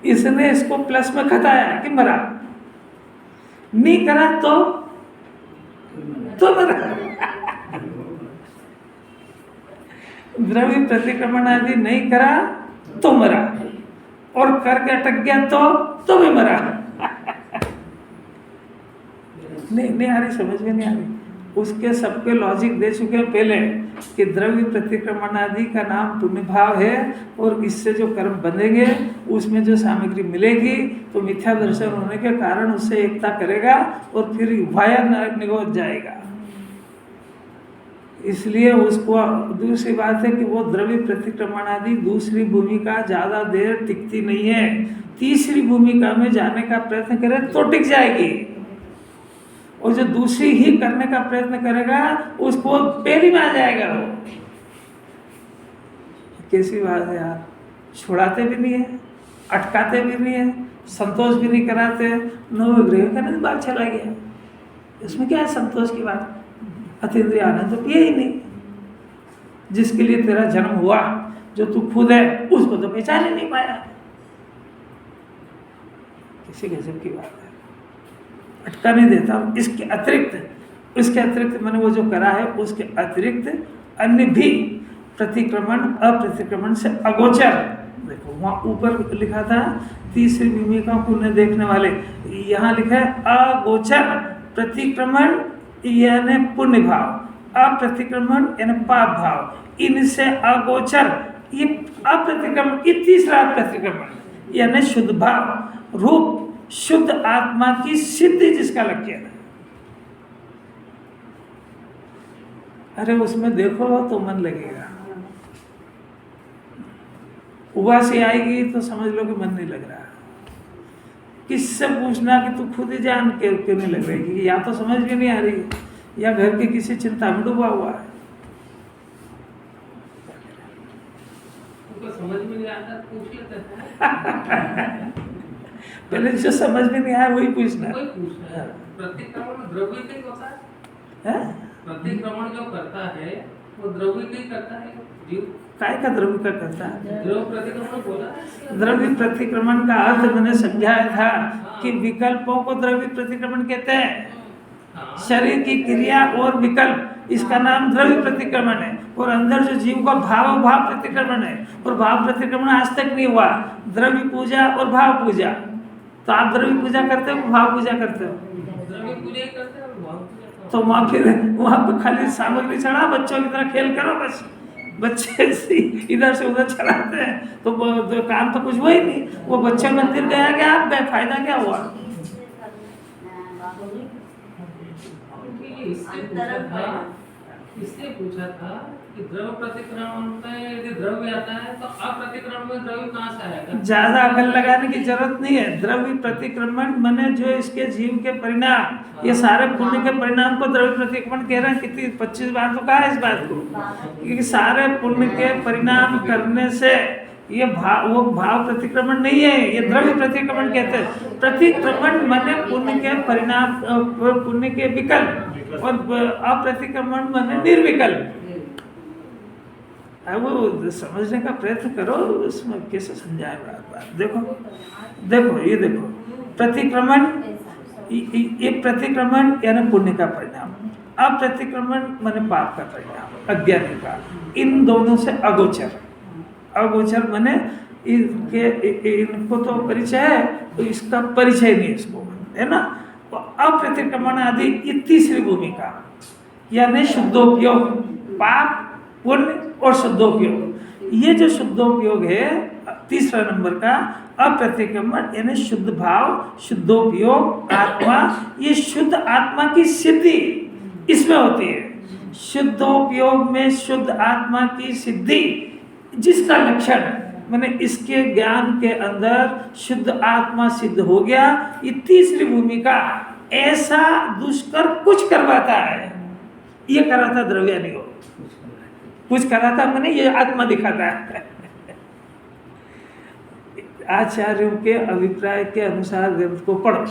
इसने इसको प्लस में खताया कि मरा, नहीं करा तो मरा। द्रव्य प्रतिक्रमण आदि नहीं करा तो मरा, और करके अटक गया तो भी मरा। नहीं आ रही, समझ में नहीं आ रही। उसके सबके लॉजिक दे चुके हैं पहले कि द्रव्य प्रतिक्रमण आदि का नाम पुण्य भाव है, और इससे जो कर्म बनेंगे उसमें जो सामग्री मिलेगी तो मिथ्या दर्शन होने के कारण उससे एकता करेगा और फिर वाया नरक निगोच जाएगा। इसलिए उसको दूसरी बात है कि वो द्रव्य प्रतिक्रमण आदि दूसरी भूमिका ज़्यादा देर टिकती नहीं है, तीसरी भूमिका में जाने का प्रयत्न करे तो टिक जाएगी, और जो दूसरी ही करने का प्रयत्न करेगा उसको पहली में आ जाएगा। वो कैसी बात है यार, छुड़ाते भी नहीं है, अटकाते भी नहीं है, संतोष भी नहीं कराते, नवग्रह करने की बात चला गया, इसमें क्या है संतोष की बात? अतीन्द्रिय आनंद तो पिए ही नहीं। जिसके लिए तेरा जन्म हुआ, जो तू खुद है, उसको तो पहचान ही नहीं पाया। किसी गजब की बात है, अटका नहीं देता। इसके अतिरिक्त मैंने वो जो करा है उसके अतिरिक्त अन्य भी प्रतिक्रमण अप्रतिक्रमण से अगोचर, देखो वहाँ ऊपर लिखा था तीसरी भूमिका को न देखने वाले, यहाँ लिखा है अगोचर प्रतिक्रमण यानी पुण्य भाव, अप्रतिक्रमण यानी पाप भाव, इनसे अगोचर ये अप्रतिक्रमण, ये तीसरा प्रतिक्रमण यानी शुद्ध भाव रूप शुद्ध आत्मा की सिद्धि जिसका लक्ष्य है। अरे उसमें देखो तो मन लगेगा, उबासी आएगी तो समझ लो कि मन नहीं लग रहा। किससे पूछना कि तू खुद ही जान के क्यों नहीं लग रही, कि या तो समझ में नहीं आ रही या घर की किसी चिंता में डूबा हुआ है। समझ में नहीं आता पूछ लेते हैं। पहले जो समझ में नहीं आया वही पूछना है। प्रतिक्रमण द्रव्य होता है, प्रतिक्रमण जो करता है वो द्रव्य करता है, जीव काय का द्रव्य का करता है? द्रव्य प्रतिक्रमण बोला। द्रव्य प्रतिक्रमण का अर्थ मैंने समझाया था कि विकल्पों को द्रव्य प्रतिक्रमण कहते हैं। शरीर की क्रिया और विकल्प, इसका नाम द्रव्य प्रतिक्रमण है। और अंदर जो जीव का भाव प्रतिक्रमण है, और भाव प्रतिक्रमण आज तक नहीं हुआ। द्रव्य पूजा और भाव पूजा, तो आप द्रव्य पूजा करते हो, भाव पूजा करते हो? द्रव्य पूजा करते हैं और भाव पूजा। तो वहाँ पे खाली सामग्री चढ़ा, बच्चों की तरह खेल करो बस। बच्चे इधर से उधर चलाते हैं तो काम तो कुछ हुआ ही नहीं। वो बच्चे मंदिर गया क्या, आप गए, फायदा क्या हुआ? इसलिए पूछा था कि द्रव्य प्रतिक्रमण में यदि द्रव्य आता है तो अप्रतिक्रमण में द्रव्य कहाँ से आएगा? ज्यादा अकल लगाने की जरूरत नहीं है। द्रव्य प्रतिक्रमण माने जो इसके जीव के परिणाम, ये सारे पुण्य के परिणाम को द्रव्य प्रतिक्रमण कह रहे हैं। कितनी 25 बार तो कहा है इस बात को, क्योंकि सारे पुण्य के परिणाम करने से ये वो भाव प्रतिक्रमण नहीं है, ये द्रव्य प्रतिक्रमण कहते हैं। प्रतिक्रमण माने पुण्य के परिणाम, पुण्य के विकल्प, और अप्रतिक्रमण माने निर्विकल्प। वो समझने का प्रयत्न करो, उसमें कैसे समझाए बात। देखो ये देखो प्रतिक्रमण, ये प्रतिक्रमण यानी पुण्य का परिणाम, अप्रतिक्रमण माने पाप का परिणाम, अज्ञानी का। इन दोनों से अगोचर माने इनको तो परिचय है, तो इसका परिचय नहीं इसको, है ना। तो अप्रतिक्रमण आदि ये तीसरी भूमिका यानी शुद्धोपयोग, पाप पुण्य और शुद्धोपयोग। ये जो शुद्धोपयोग है तीसरा नंबर का, अप्रतिक्रमण यानी शुद्ध भाव, शुद्धोपयोग, आत्मा, ये शुद्ध आत्मा की सिद्धि इसमें होती है। शुद्धोपयोग में शुद्ध आत्मा की सिद्धि जिसका लक्षण मैंने इसके ज्ञान के अंदर शुद्ध आत्मा सिद्ध हो गया। ये तीसरी भूमिका ऐसा दुष्कर कुछ करवाता है, ये कराता द्रव्य नहीं हो, कुछ कराता मैंने ये आत्मा दिखाता है। आचार्यों के अभिप्राय के अनुसार ग्रंथ को पढ़ो।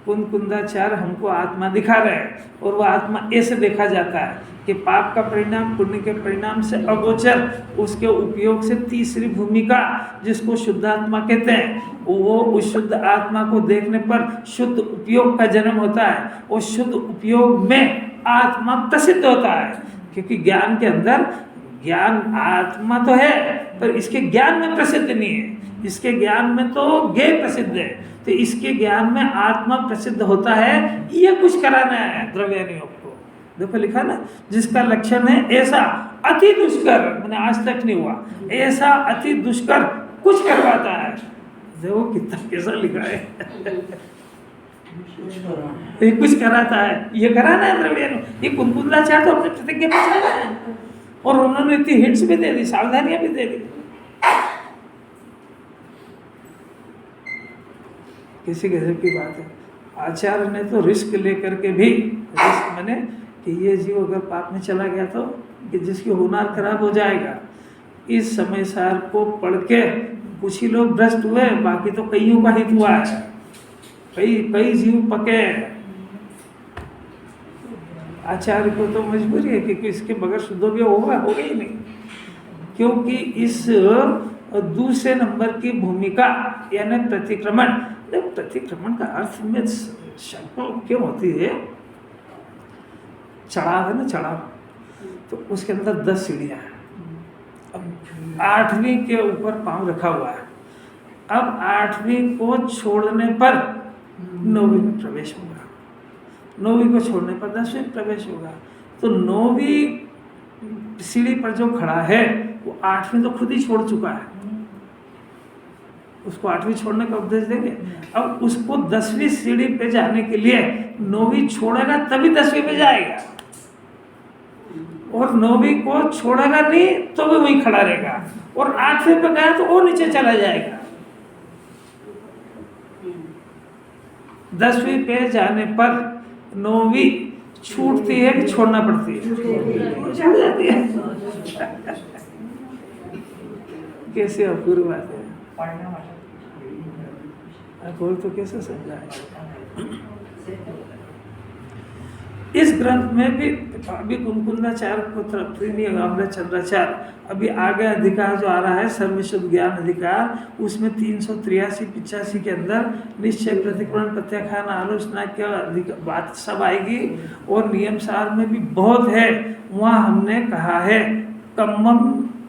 कुंदाचार्य हमको आत्मा दिखा रहे हैं और वह आत्मा ऐसे देखा जाता है कि पाप का परिणाम पुण्य के परिणाम से अगोचर, उसके उपयोग से तीसरी भूमिका जिसको शुद्ध आत्मा कहते हैं, वो उस शुद्ध आत्मा को देखने पर शुद्ध उपयोग का जन्म होता है और शुद्ध उपयोग में आत्मा प्रसिद्ध होता है। क्योंकि ज्ञान के अंदर ज्ञान आत्मा तो है पर इसके ज्ञान में प्रसिद्ध नहीं है, इसके ज्ञान में तो ज्ञेय प्रसिद्ध है, तो इसके ज्ञान में आत्मा प्रसिद्ध होता है। ये कुछ कराना है द्रव्यानियों को। देखो लिखा ना, जिसका लक्षण है ऐसा अति दुष्कर, मैंने आज तक नहीं हुआ, ऐसा अति दुष्कर कुछ करवाता है। देखो कितना कैसा लिखा है ये कुछ कराता है, ये कराना है द्रव्यानियों। ये कुंदाचार्य तो अपने प्रतिज्ञा पे चल रहा है और उन्होंने इतनी हिंट्स भी दे दी, सावधानियां भी दे दी। किसी गजब की बात है। आचार्य ने तो रिस्क लेकर के भी, रिस्क मैंने कि ये जीव अगर पाप में चला गया तो कि जिसकी होनार खराब हो जाएगा। इस समय सार को पढ़ के कुछ ही लोग भ्रष्ट हुए, बाकी तो कईयों का हित हुआ है, कई जीव पके। आचार्य को तो मजबूरी है कि इसके बगैर शुद्धोपयोग होगा ही नहीं, क्योंकि इस दूसरे नंबर की भूमिका यानी प्रतिक्रमण। प्रतिक्रमण का अर्थ में शंका क्यों होती है? चढ़ाव है ना, चढ़ाव, तो उसके अंदर 10 सीढ़ियाँ हैं। अब 8वीं के ऊपर पांव रखा हुआ है। अब 8वीं को छोड़ने पर 9वीं में प्रवेश होगा, 9वीं को छोड़ने पर 10वीं में प्रवेश होगा। तो 9वीं सीढ़ी पर जो खड़ा है वो 8वीं तो खुद ही छोड़ चुका है, उसको 8वीं छोड़ने का उपदेश देंगे। अब उसको 10वीं सीढ़ी पे जाने के लिए 9वीं छोड़ेगा तभी 10वीं पे जाएगा, और 9वीं को छोड़ेगा नहीं तो भी वहीं खड़ा रहेगा, और 8वीं पे गया तो वो नीचे चला जाएगा। 10वीं पे जाने पर 9वीं छूटती है कि छोड़ना पड़ती है? छूट जाती है। कैसे अपूर्व बात है, कोई तो कैसे समझाए। इस ग्रंथ में भी अभी कुंदाचार्य को अमृतचंद्राचार्य, अभी आगे अधिकार जो आ रहा है सर्वशुद्ध ज्ञान अधिकार, उसमें 383-85 के अंदर निश्चय प्रतिक्रमण प्रत्याख्यान आलोचना की बात सब आएगी, और नियम सार में भी बहुत है। वहाँ हमने कहा है कम्मम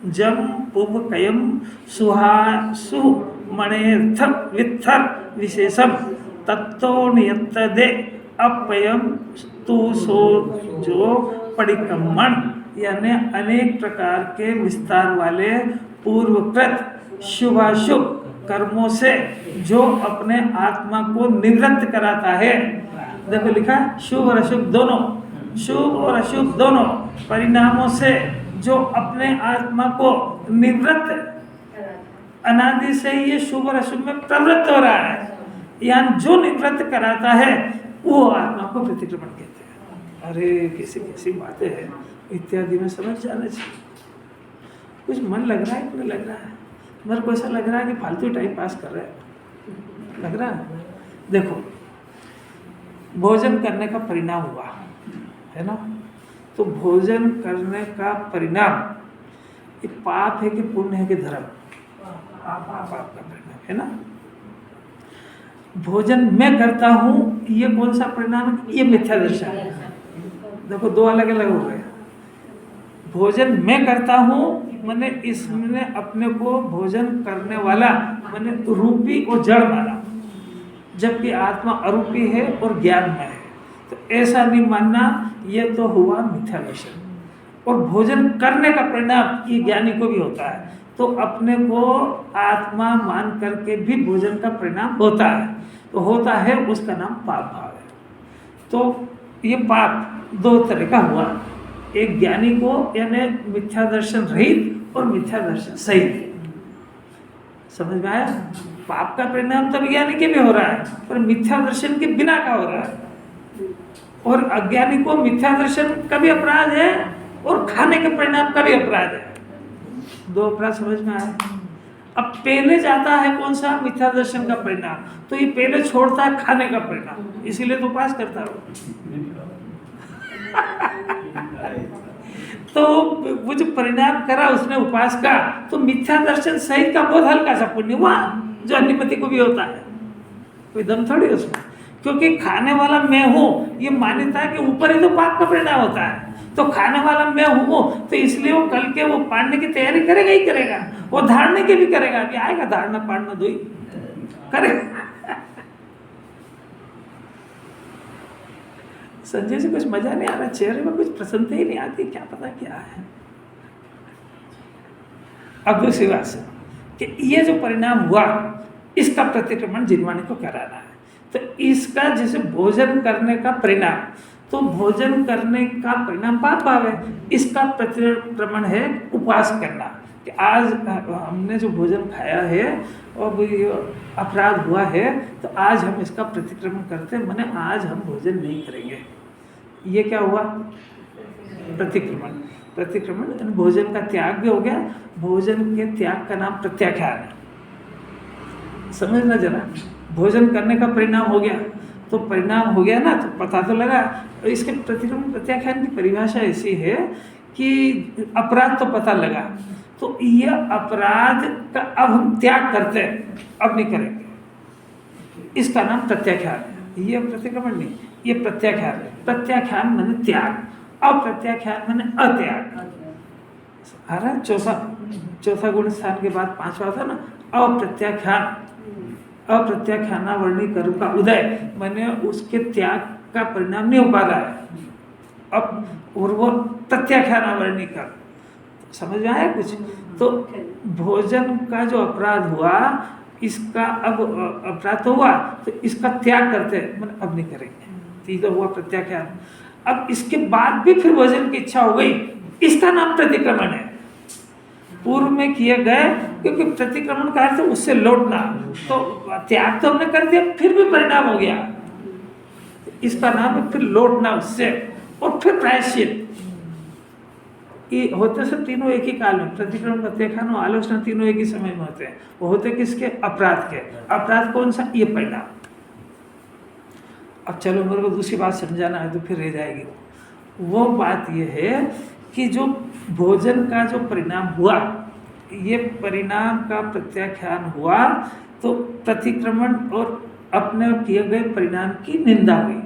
जम पुब कयम सुहासु मणेर्थ वित्थर विशेषम तत्तो नियतदे अपयम तू सो जो परिक्रमण, यानी अनेक प्रकार के विस्तार वाले पूर्वकृत शुभाशुभ कर्मों से जो अपने आत्मा को निवृत्त कराता है। देखो लिखा शुभ और अशुभ दोनों, शुभ और अशुभ दोनों परिणामों से जो अपने आत्मा को निवृत्त, अनादि से ये शुभ और अशुभ में प्रवृत्त हो रहा है, यानी जो निवृत्त कराता है वो आत्मा को प्रतिक्रमण कहते हैं। अरे कैसी कैसी बातें हैं, इत्यादि में समझ जाना चाहिए। कुछ मन लग रहा है कि नहीं लग रहा है? मेरे को ऐसा लग रहा है कि फालतू टाइम पास कर रहे हैं, लग रहा है। देखो भोजन करने का परिणाम हुआ है ना, तो भोजन करने का परिणाम ये पाप है कि पुण्य है कि धर्म? पाप का परिणाम है ना। भोजन मैं करता हूँ, ये कौन सा परिणाम है? ये मिथ्या दर्शन है। देखो दो अलग अलग हो गए। भोजन मैं करता हूँ मैंने इसमें अपने को भोजन करने वाला मैंने रूपी और जड़ माना, जबकि आत्मा अरूपी है और ज्ञान में है। तो ऐसा नहीं मानना, ये तो हुआ मिथ्या दर्शन। और भोजन करने का परिणाम ये ज्ञानी को भी होता है, तो अपने को आत्मा मान करके भी भोजन का परिणाम होता है, तो होता है उसका नाम पाप भाव है। तो ये पाप दो तरह का हुआ, एक ज्ञानी को यानी मिथ्या दर्शन रहित और मिथ्या दर्शन सहित। समझ में आया? पाप का परिणाम तब ज्ञानी के भी हो रहा है, पर मिथ्या दर्शन के बिना का हो रहा है। और अज्ञानी को मिथ्या दर्शन का भी अपराध है और खाने के परिणाम का भी अपराध है। दो अपराध समझ में आया? अब पहले जाता है कौन सा, मिथ्या दर्शन का परिणाम, तो ये पहले छोड़ता है खाने का परिणाम, इसीलिए तो उपास करता रहो। तो वो जो परिणाम करा उसने उपास का, तो मिथ्या दर्शन सहित का बहुत हल्का सा पुण्य हुआ, जो अन्यमति को भी होता है, कोई दम थोड़ी उसमें, क्योंकि खाने वाला मैं हूँ ये मान्यता है कि ऊपर ही तो पाप का परिणाम होता है, तो खाने वाला मैं हूँ, तो इसलिए वो कल के वो पाड़ने की तैयारी करेगा ही करेगा, वो धारने की भी करेगा, अभी आएगा धारना पाड़ना दो ही करेगा। संजय से कुछ मजा नहीं आ रहा, चेहरे में कुछ प्रसन्नता ही नहीं आती, क्या पता क्या है। अब दूसरी बात से कि ये जो परिणाम हुआ इसका प्रतिक्रमण जिनवाणी को कराना है, तो इसका जैसे भोजन करने का परिणाम, तो भोजन करने का परिणाम पाप भाव है, इसका प्रतिक्रमण है उपवास करना, कि आज हमने जो भोजन खाया है और अपराध हुआ है, तो आज हम इसका प्रतिक्रमण करते हैं, माने आज हम भोजन नहीं करेंगे। ये क्या हुआ, प्रतिक्रमण। प्रतिक्रमण भोजन का त्याग भी हो गया, भोजन के त्याग का नाम प्रत्याख्यान है, समझना जरा। भोजन करने का परिणाम हो गया, तो परिणाम हो गया ना, तो पता तो लगा। इसके प्रतिक्रमण प्रत्याख्यान की परिभाषा ऐसी है कि अपराध तो पता लगा, तो यह अपराध का अब हम त्याग करते हैं, अब नहीं करेंगे, इसका नाम प्रत्याख्यान है। ये प्रतिक्रमण नहीं, ये प्रत्याख्यान है। प्रत्याख्यान माने त्याग, अप्रत्याख्यान माने अत्याग। अरे चौथा गुण स्थान के बाद पांचवा था ना, अप्रत्याख्यान। अप्रत्याख्यानावर्णी कर्म का उदय माने उसके त्याग का परिणाम नहीं हो पा रहा है, अब और वो प्रत्याख्यानावर्णी कर्म, समझ में आया कुछ। तो भोजन का जो अपराध हुआ, इसका अब अपराध तो हुआ, तो इसका त्याग करते हैं, मतलब अब नहीं करेंगे, ठीक है, हुआ प्रत्याख्यान। अब इसके बाद भी फिर भोजन की इच्छा हो गई, इसका नाम प्रतिक्रमण है। पूर्व में किए गए, क्योंकि प्रतिक्रमण का अर्थ उससे लौटना, तो त्याग तो हमने कर दिया, फिर भी परिणाम हो गया, इसका नाम है फिर लौटना उससे, और फिर प्रायश्चित। ये होते सब तीनों एक ही काल में, प्रतिक्रमण, प्रत्याख्यान और आलोचना तीनों एक ही समय में होते हैं। वो होते किसके, अपराध के। अपराध कौन सा, ये परिणाम। अब चलो मेरे को दूसरी बात समझाना है, तो फिर रह जाएगी। वो बात ये है कि जो भोजन का जो परिणाम हुआ, ये परिणाम का प्रत्याख्यान हुआ, तो प्रतिक्रमण और अपने किए गए परिणाम की निंदा हुई।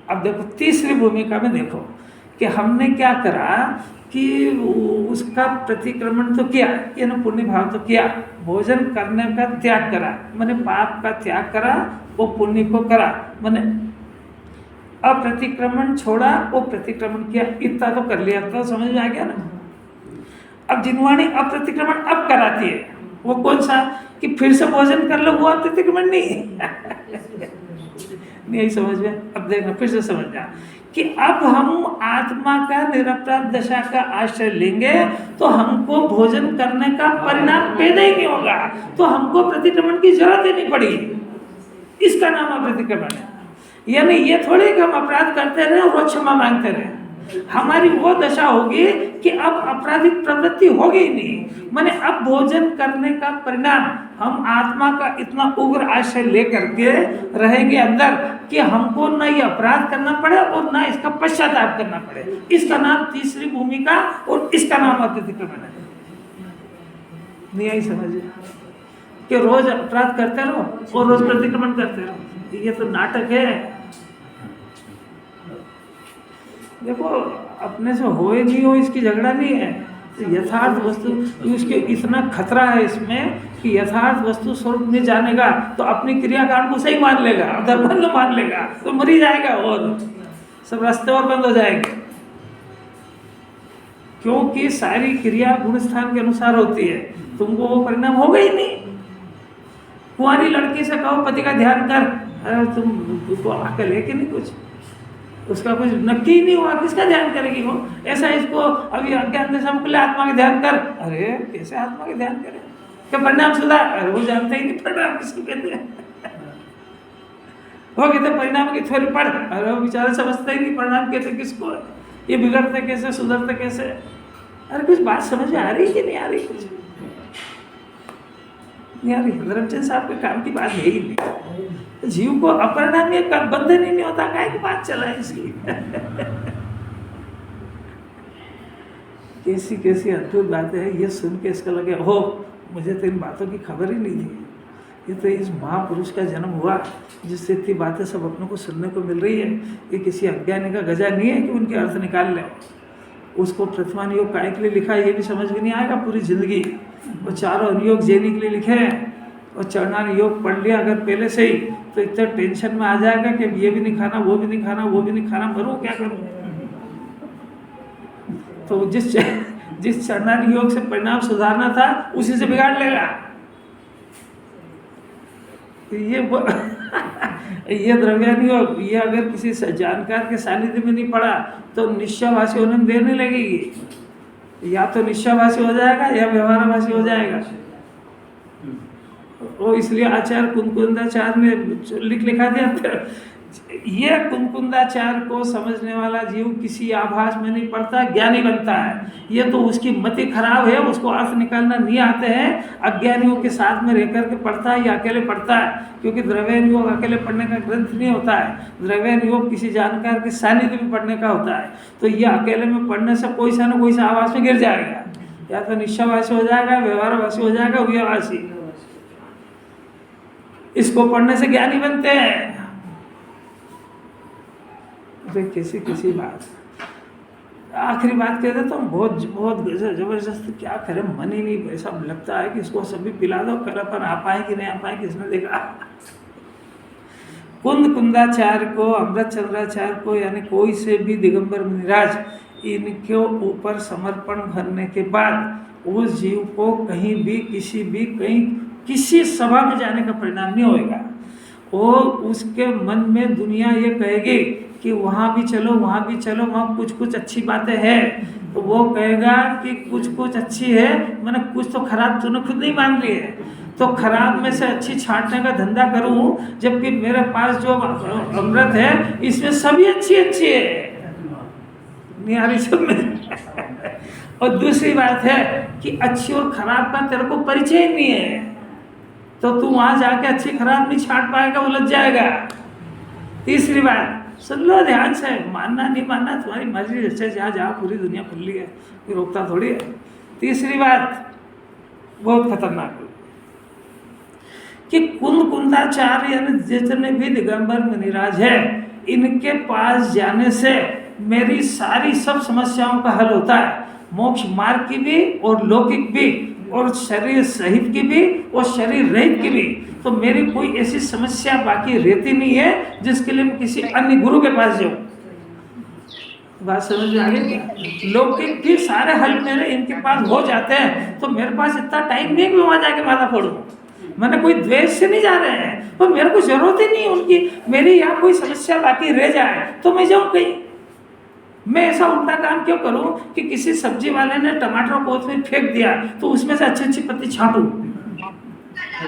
अब देखो तीसरी भूमिका में देखो कि हमने क्या करा कि उसका प्रतिक्रमण तो किया, ये ना पुण्य भाव तो किया, भोजन करने का त्याग करा, मैंने पाप का त्याग करा, वो पुण्य को करा, मैंने अप्रतिक्रमण छोड़ा, वो प्रतिक्रमण किया, इतना तो कर लिया, तो समझ में आ गया ना। अब जिनवाणी अप्रतिक्रमण अब कराती है, वो कौन सा, कि फिर से भोजन कर लो, वो अप्रतिक्रमण नहीं नहीं समझ में। अब देखना, फिर से समझ जा कि अब हम आत्मा का निरपराध दशा का आश्रय लेंगे, तो हमको भोजन करने का परिणाम पैदा ही नहीं होगा, तो हमको प्रतिक्रमण की जरूरत ही नहीं पड़ेगी। इसका नाम अप्रतिक्रमण है। यानी ये थोड़ी कि हम अपराध करते रहे और क्षमा मांगते रहे, हमारी वो दशा होगी कि अब आपराधिक प्रवृत्ति होगी ही नहीं। माने अब भोजन करने का परिणाम हम आत्मा का इतना उग्र आश्रय लेकर के रहेंगे अंदर कि हमको ना ये अपराध करना पड़े और ना इसका पश्चाताप करना पड़े। इसका नाम तीसरी भूमिका और इसका नाम अप्रतिक्रमण है। नहीं आई समझिए कि रोज अपराध करते रहो और रोज प्रतिक्रमण करते रहो, ये तो नाटक है। देखो अपने से हो ही नहीं हो इसकी झगड़ा नहीं है, तो यथार्थ वस्तु उसके इतना खतरा है इसमें कि यथार्थ वस्तु स्वरूप नहीं जानेगा तो अपनी क्रियाकांड को सही मान लेगा, धर्म मान लेगा तो मर ही जाएगा और सब रास्ते और बंद हो जाएंगे। क्योंकि सारी क्रिया गुण स्थान के अनुसार होती है, तुमको वो परिणाम होगा ही नहीं। कुंवारी लड़की से कहो पति का ध्यान कर, अरे तुमको अकल है कि नहीं, कुछ उसका कुछ नक्की ही नहीं हुआ, किसका ध्यान करेगी वो। ऐसा इसको अभी अज्ञान दशा में आत्मा का ध्यान कर, अरे कैसे आत्मा का ध्यान करे, क्या परिणाम सुधार, अरे वो जानते ही नहीं परिणाम किसको कहते हैं। वो कहते परिणाम की थ्योरी पढ़, अरे वो बेचारे समझते ही नहीं परिणाम कहते किसको, ये बिगड़ते कैसे सुधरते कैसे। अरे कुछ बात समझ में आ रही कि नहीं आ रही कुछ। यार धर्मचंद साहब के काम की बात है ही नहीं। जीव को अपरिणामी का बंधन ही नहीं होता, काहे की बात चला है इसकी। कैसी कैसी अद्भुत बातें हैं, ये सुन के इसका लगे हो मुझे तो इन बातों की खबर ही नहीं थी। ये तो इस महापुरुष का जन्म हुआ जिससे इतनी बातें सब अपनों को सुनने को मिल रही है। ये किसी अज्ञानी का गजा नहीं है कि उनके अर्थ निकाल लें। उसको प्रथमान योग काय के लिए लिखा है ये भी समझ में नहीं आएगा पूरी जिंदगी। वो चारों अनुयोग जेने के लिए लिखे हैं, और चरणान योग पढ़ लिया अगर पहले से ही तो इतना टेंशन में आ जाएगा कि ये भी नहीं खाना, वो भी नहीं खाना, वो भी नहीं खाना, मरूँ क्या करूँ। तो जिस चरणान योग से परिणाम सुधारना था उसी से बिगाड़ लेगा। ये द्रव्यान योग ये अगर किसी जानकार के सानिध्य में नहीं पड़ा तो निश्चयवासी होने में देर नहीं लगेगी। या तो निश्चयवासी हो जाएगा या व्यवहारवासी हो जाएगा। वो इसलिए आचार्य कुंकुंदाचार्य ने लिखा दिया, ये कुंकुंदाचार्य को समझने वाला जीव किसी आभास में नहीं पड़ता, ज्ञानी बनता है। ये तो उसकी मति खराब है, उसको अर्थ निकालना नहीं आते हैं, अज्ञानियों के साथ में रह करके पढ़ता है या अकेले पढ़ता है। क्योंकि द्रव्यान योग अकेले पढ़ने का ग्रंथ नहीं होता है, द्रव्यान योग किसी जानकार के सानिध्य में पढ़ने का होता है। तो ये अकेले में पढ़ने से कोई सा न कोई सा आभास में गिर जाएगा, या तो निश्चयवासी हो जाएगा, व्यवहारवासी हो जाएगा, उभयवासी। इसको पढ़ने से ज्ञानी बनते हैं। किसी बात आखिरी बात कहते तो बहुत बहुत जबरदस्त क्या करें, मन ही नहीं, ऐसा लगता है कि इसको सभी पिला दो, पर आ पाए कि नहीं आ पाए किसने देखा। कुंदाचार्य को, अमृत चंद्राचार्य को, यानी कोई से भी दिगंबर मुनिराज इनके ऊपर समर्पण भरने के बाद उस जीव को कहीं भी किसी सभा में जाने का परिणाम नहीं होएगा। और उसके मन में दुनिया ये कहेगी कि वहाँ भी चलो, वहाँ भी चलो, वहाँ कुछ कुछ अच्छी बातें हैं, तो वो कहेगा कि कुछ कुछ अच्छी है, मैंने कुछ तो खराब तूने खुद नहीं मान ली है, तो खराब में से अच्छी छांटने का धंधा करूँ, जबकि मेरे पास जो अमृत है इसमें सभी अच्छी है, नहीं आ रही सब में। और दूसरी बात है कि अच्छी और खराब का तेरे को परिचय नहीं है, तो तू वहाँ जाके अच्छी खराब नहीं छांट पाएगा, उलझ जाएगा। तीसरी बात सुन लो ध्यान से, मानना नहीं मानना तुम्हारी मर्जी, जैसे जहाँ जहाँ पूरी दुनिया खुली है, कोई रोकता थोड़ी है। तीसरी बात बहुत खतरनाक है कि कुंदाचार्य यानी जितने भी दिगंबर मुनिराज है, इनके पास जाने से मेरी सारी सब समस्याओं का हल होता है, मोक्ष मार्ग की भी और लौकिक भी, और शरीर सहित की भी और शरीर रहित की भी। तो मेरी कोई ऐसी समस्या बाकी रहती नहीं है जिसके लिए मैं किसी अन्य गुरु के पास जाऊं। बात समझ में आ गई क्या? लौकिक भी सारे हल मेरे इनके पास हो जाते हैं, तो मेरे पास इतना टाइम नहीं कि वहाँ जाके माथा फोड़ूं। मैंने कोई द्वेष से नहीं जा रहे हैं, तो मेरे को जरूरत ही नहीं उनकी। मेरी यहाँ कोई समस्या बाकी रह जाए तो मैं जाऊँ कहीं। मैं ऐसा उल्टा काम क्यों करूं कि किसी सब्जी वाले ने टमाटर को उसमें फेंक दिया तो उसमें से अच्छी पत्ती छांटूं।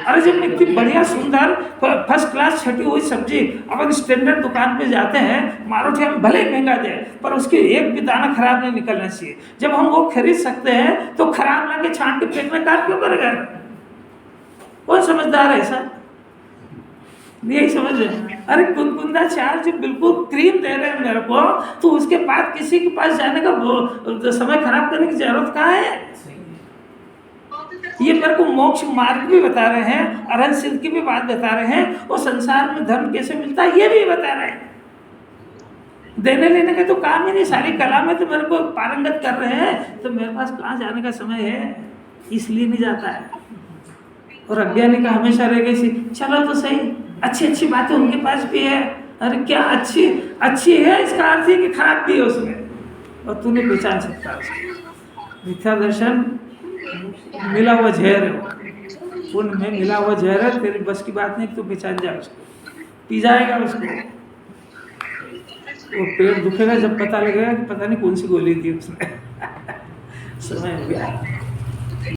अरे जब इतनी बढ़िया सुंदर फर्स्ट क्लास छटी हुई सब्जी अपन स्टैंडर्ड दुकान पे जाते हैं, मारुति हम भले महंगा दे पर उसकी एक भी दाना खराब नहीं निकलना चाहिए। जब हम वो खरीद सकते हैं तो खराब ला के छांट के फेंकने का क्यों करेगा? कौन समझदार है ऐसा? यही समझ रहे। अरे कुंदाचार्य जो बिल्कुल क्रीम दे रहे हैं मेरे को, तो उसके बाद किसी के पास जाने का समय खराब करने की जरूरत कहाँ है? ये मेरे को मोक्ष मार्ग भी बता रहे हैं, अरहत सिद्ध की भी बात बता रहे हैं, और संसार में धर्म कैसे मिलता है ये भी बता रहे हैं। देने लेने का तो काम ही नहीं, सारी कला में तो मेरे को पारंगत कर रहे हैं, तो मेरे पास कहाँ जाने का समय है? इसलिए नहीं जाता है। और अज्ञानी का हमेशा रह गई, चलो तो सही, अच्छी बातें उनके पास भी है। अरे क्या अच्छी है, इसका अर्थ है कि खराब भी है उसमें, और तू नहीं पहचान सकता उसको। मिथ्या दर्शन मिला हुआ जहर है, पुण्य में मिला हुआ जहर है, तेरी बस की बात नहीं, तू पहचान जा उसको, पी जाएगा उसको। वो पेट दुखेगा जब पता लगेगा कि पता नहीं कौन सी गोली दी उसने। समय हो गया।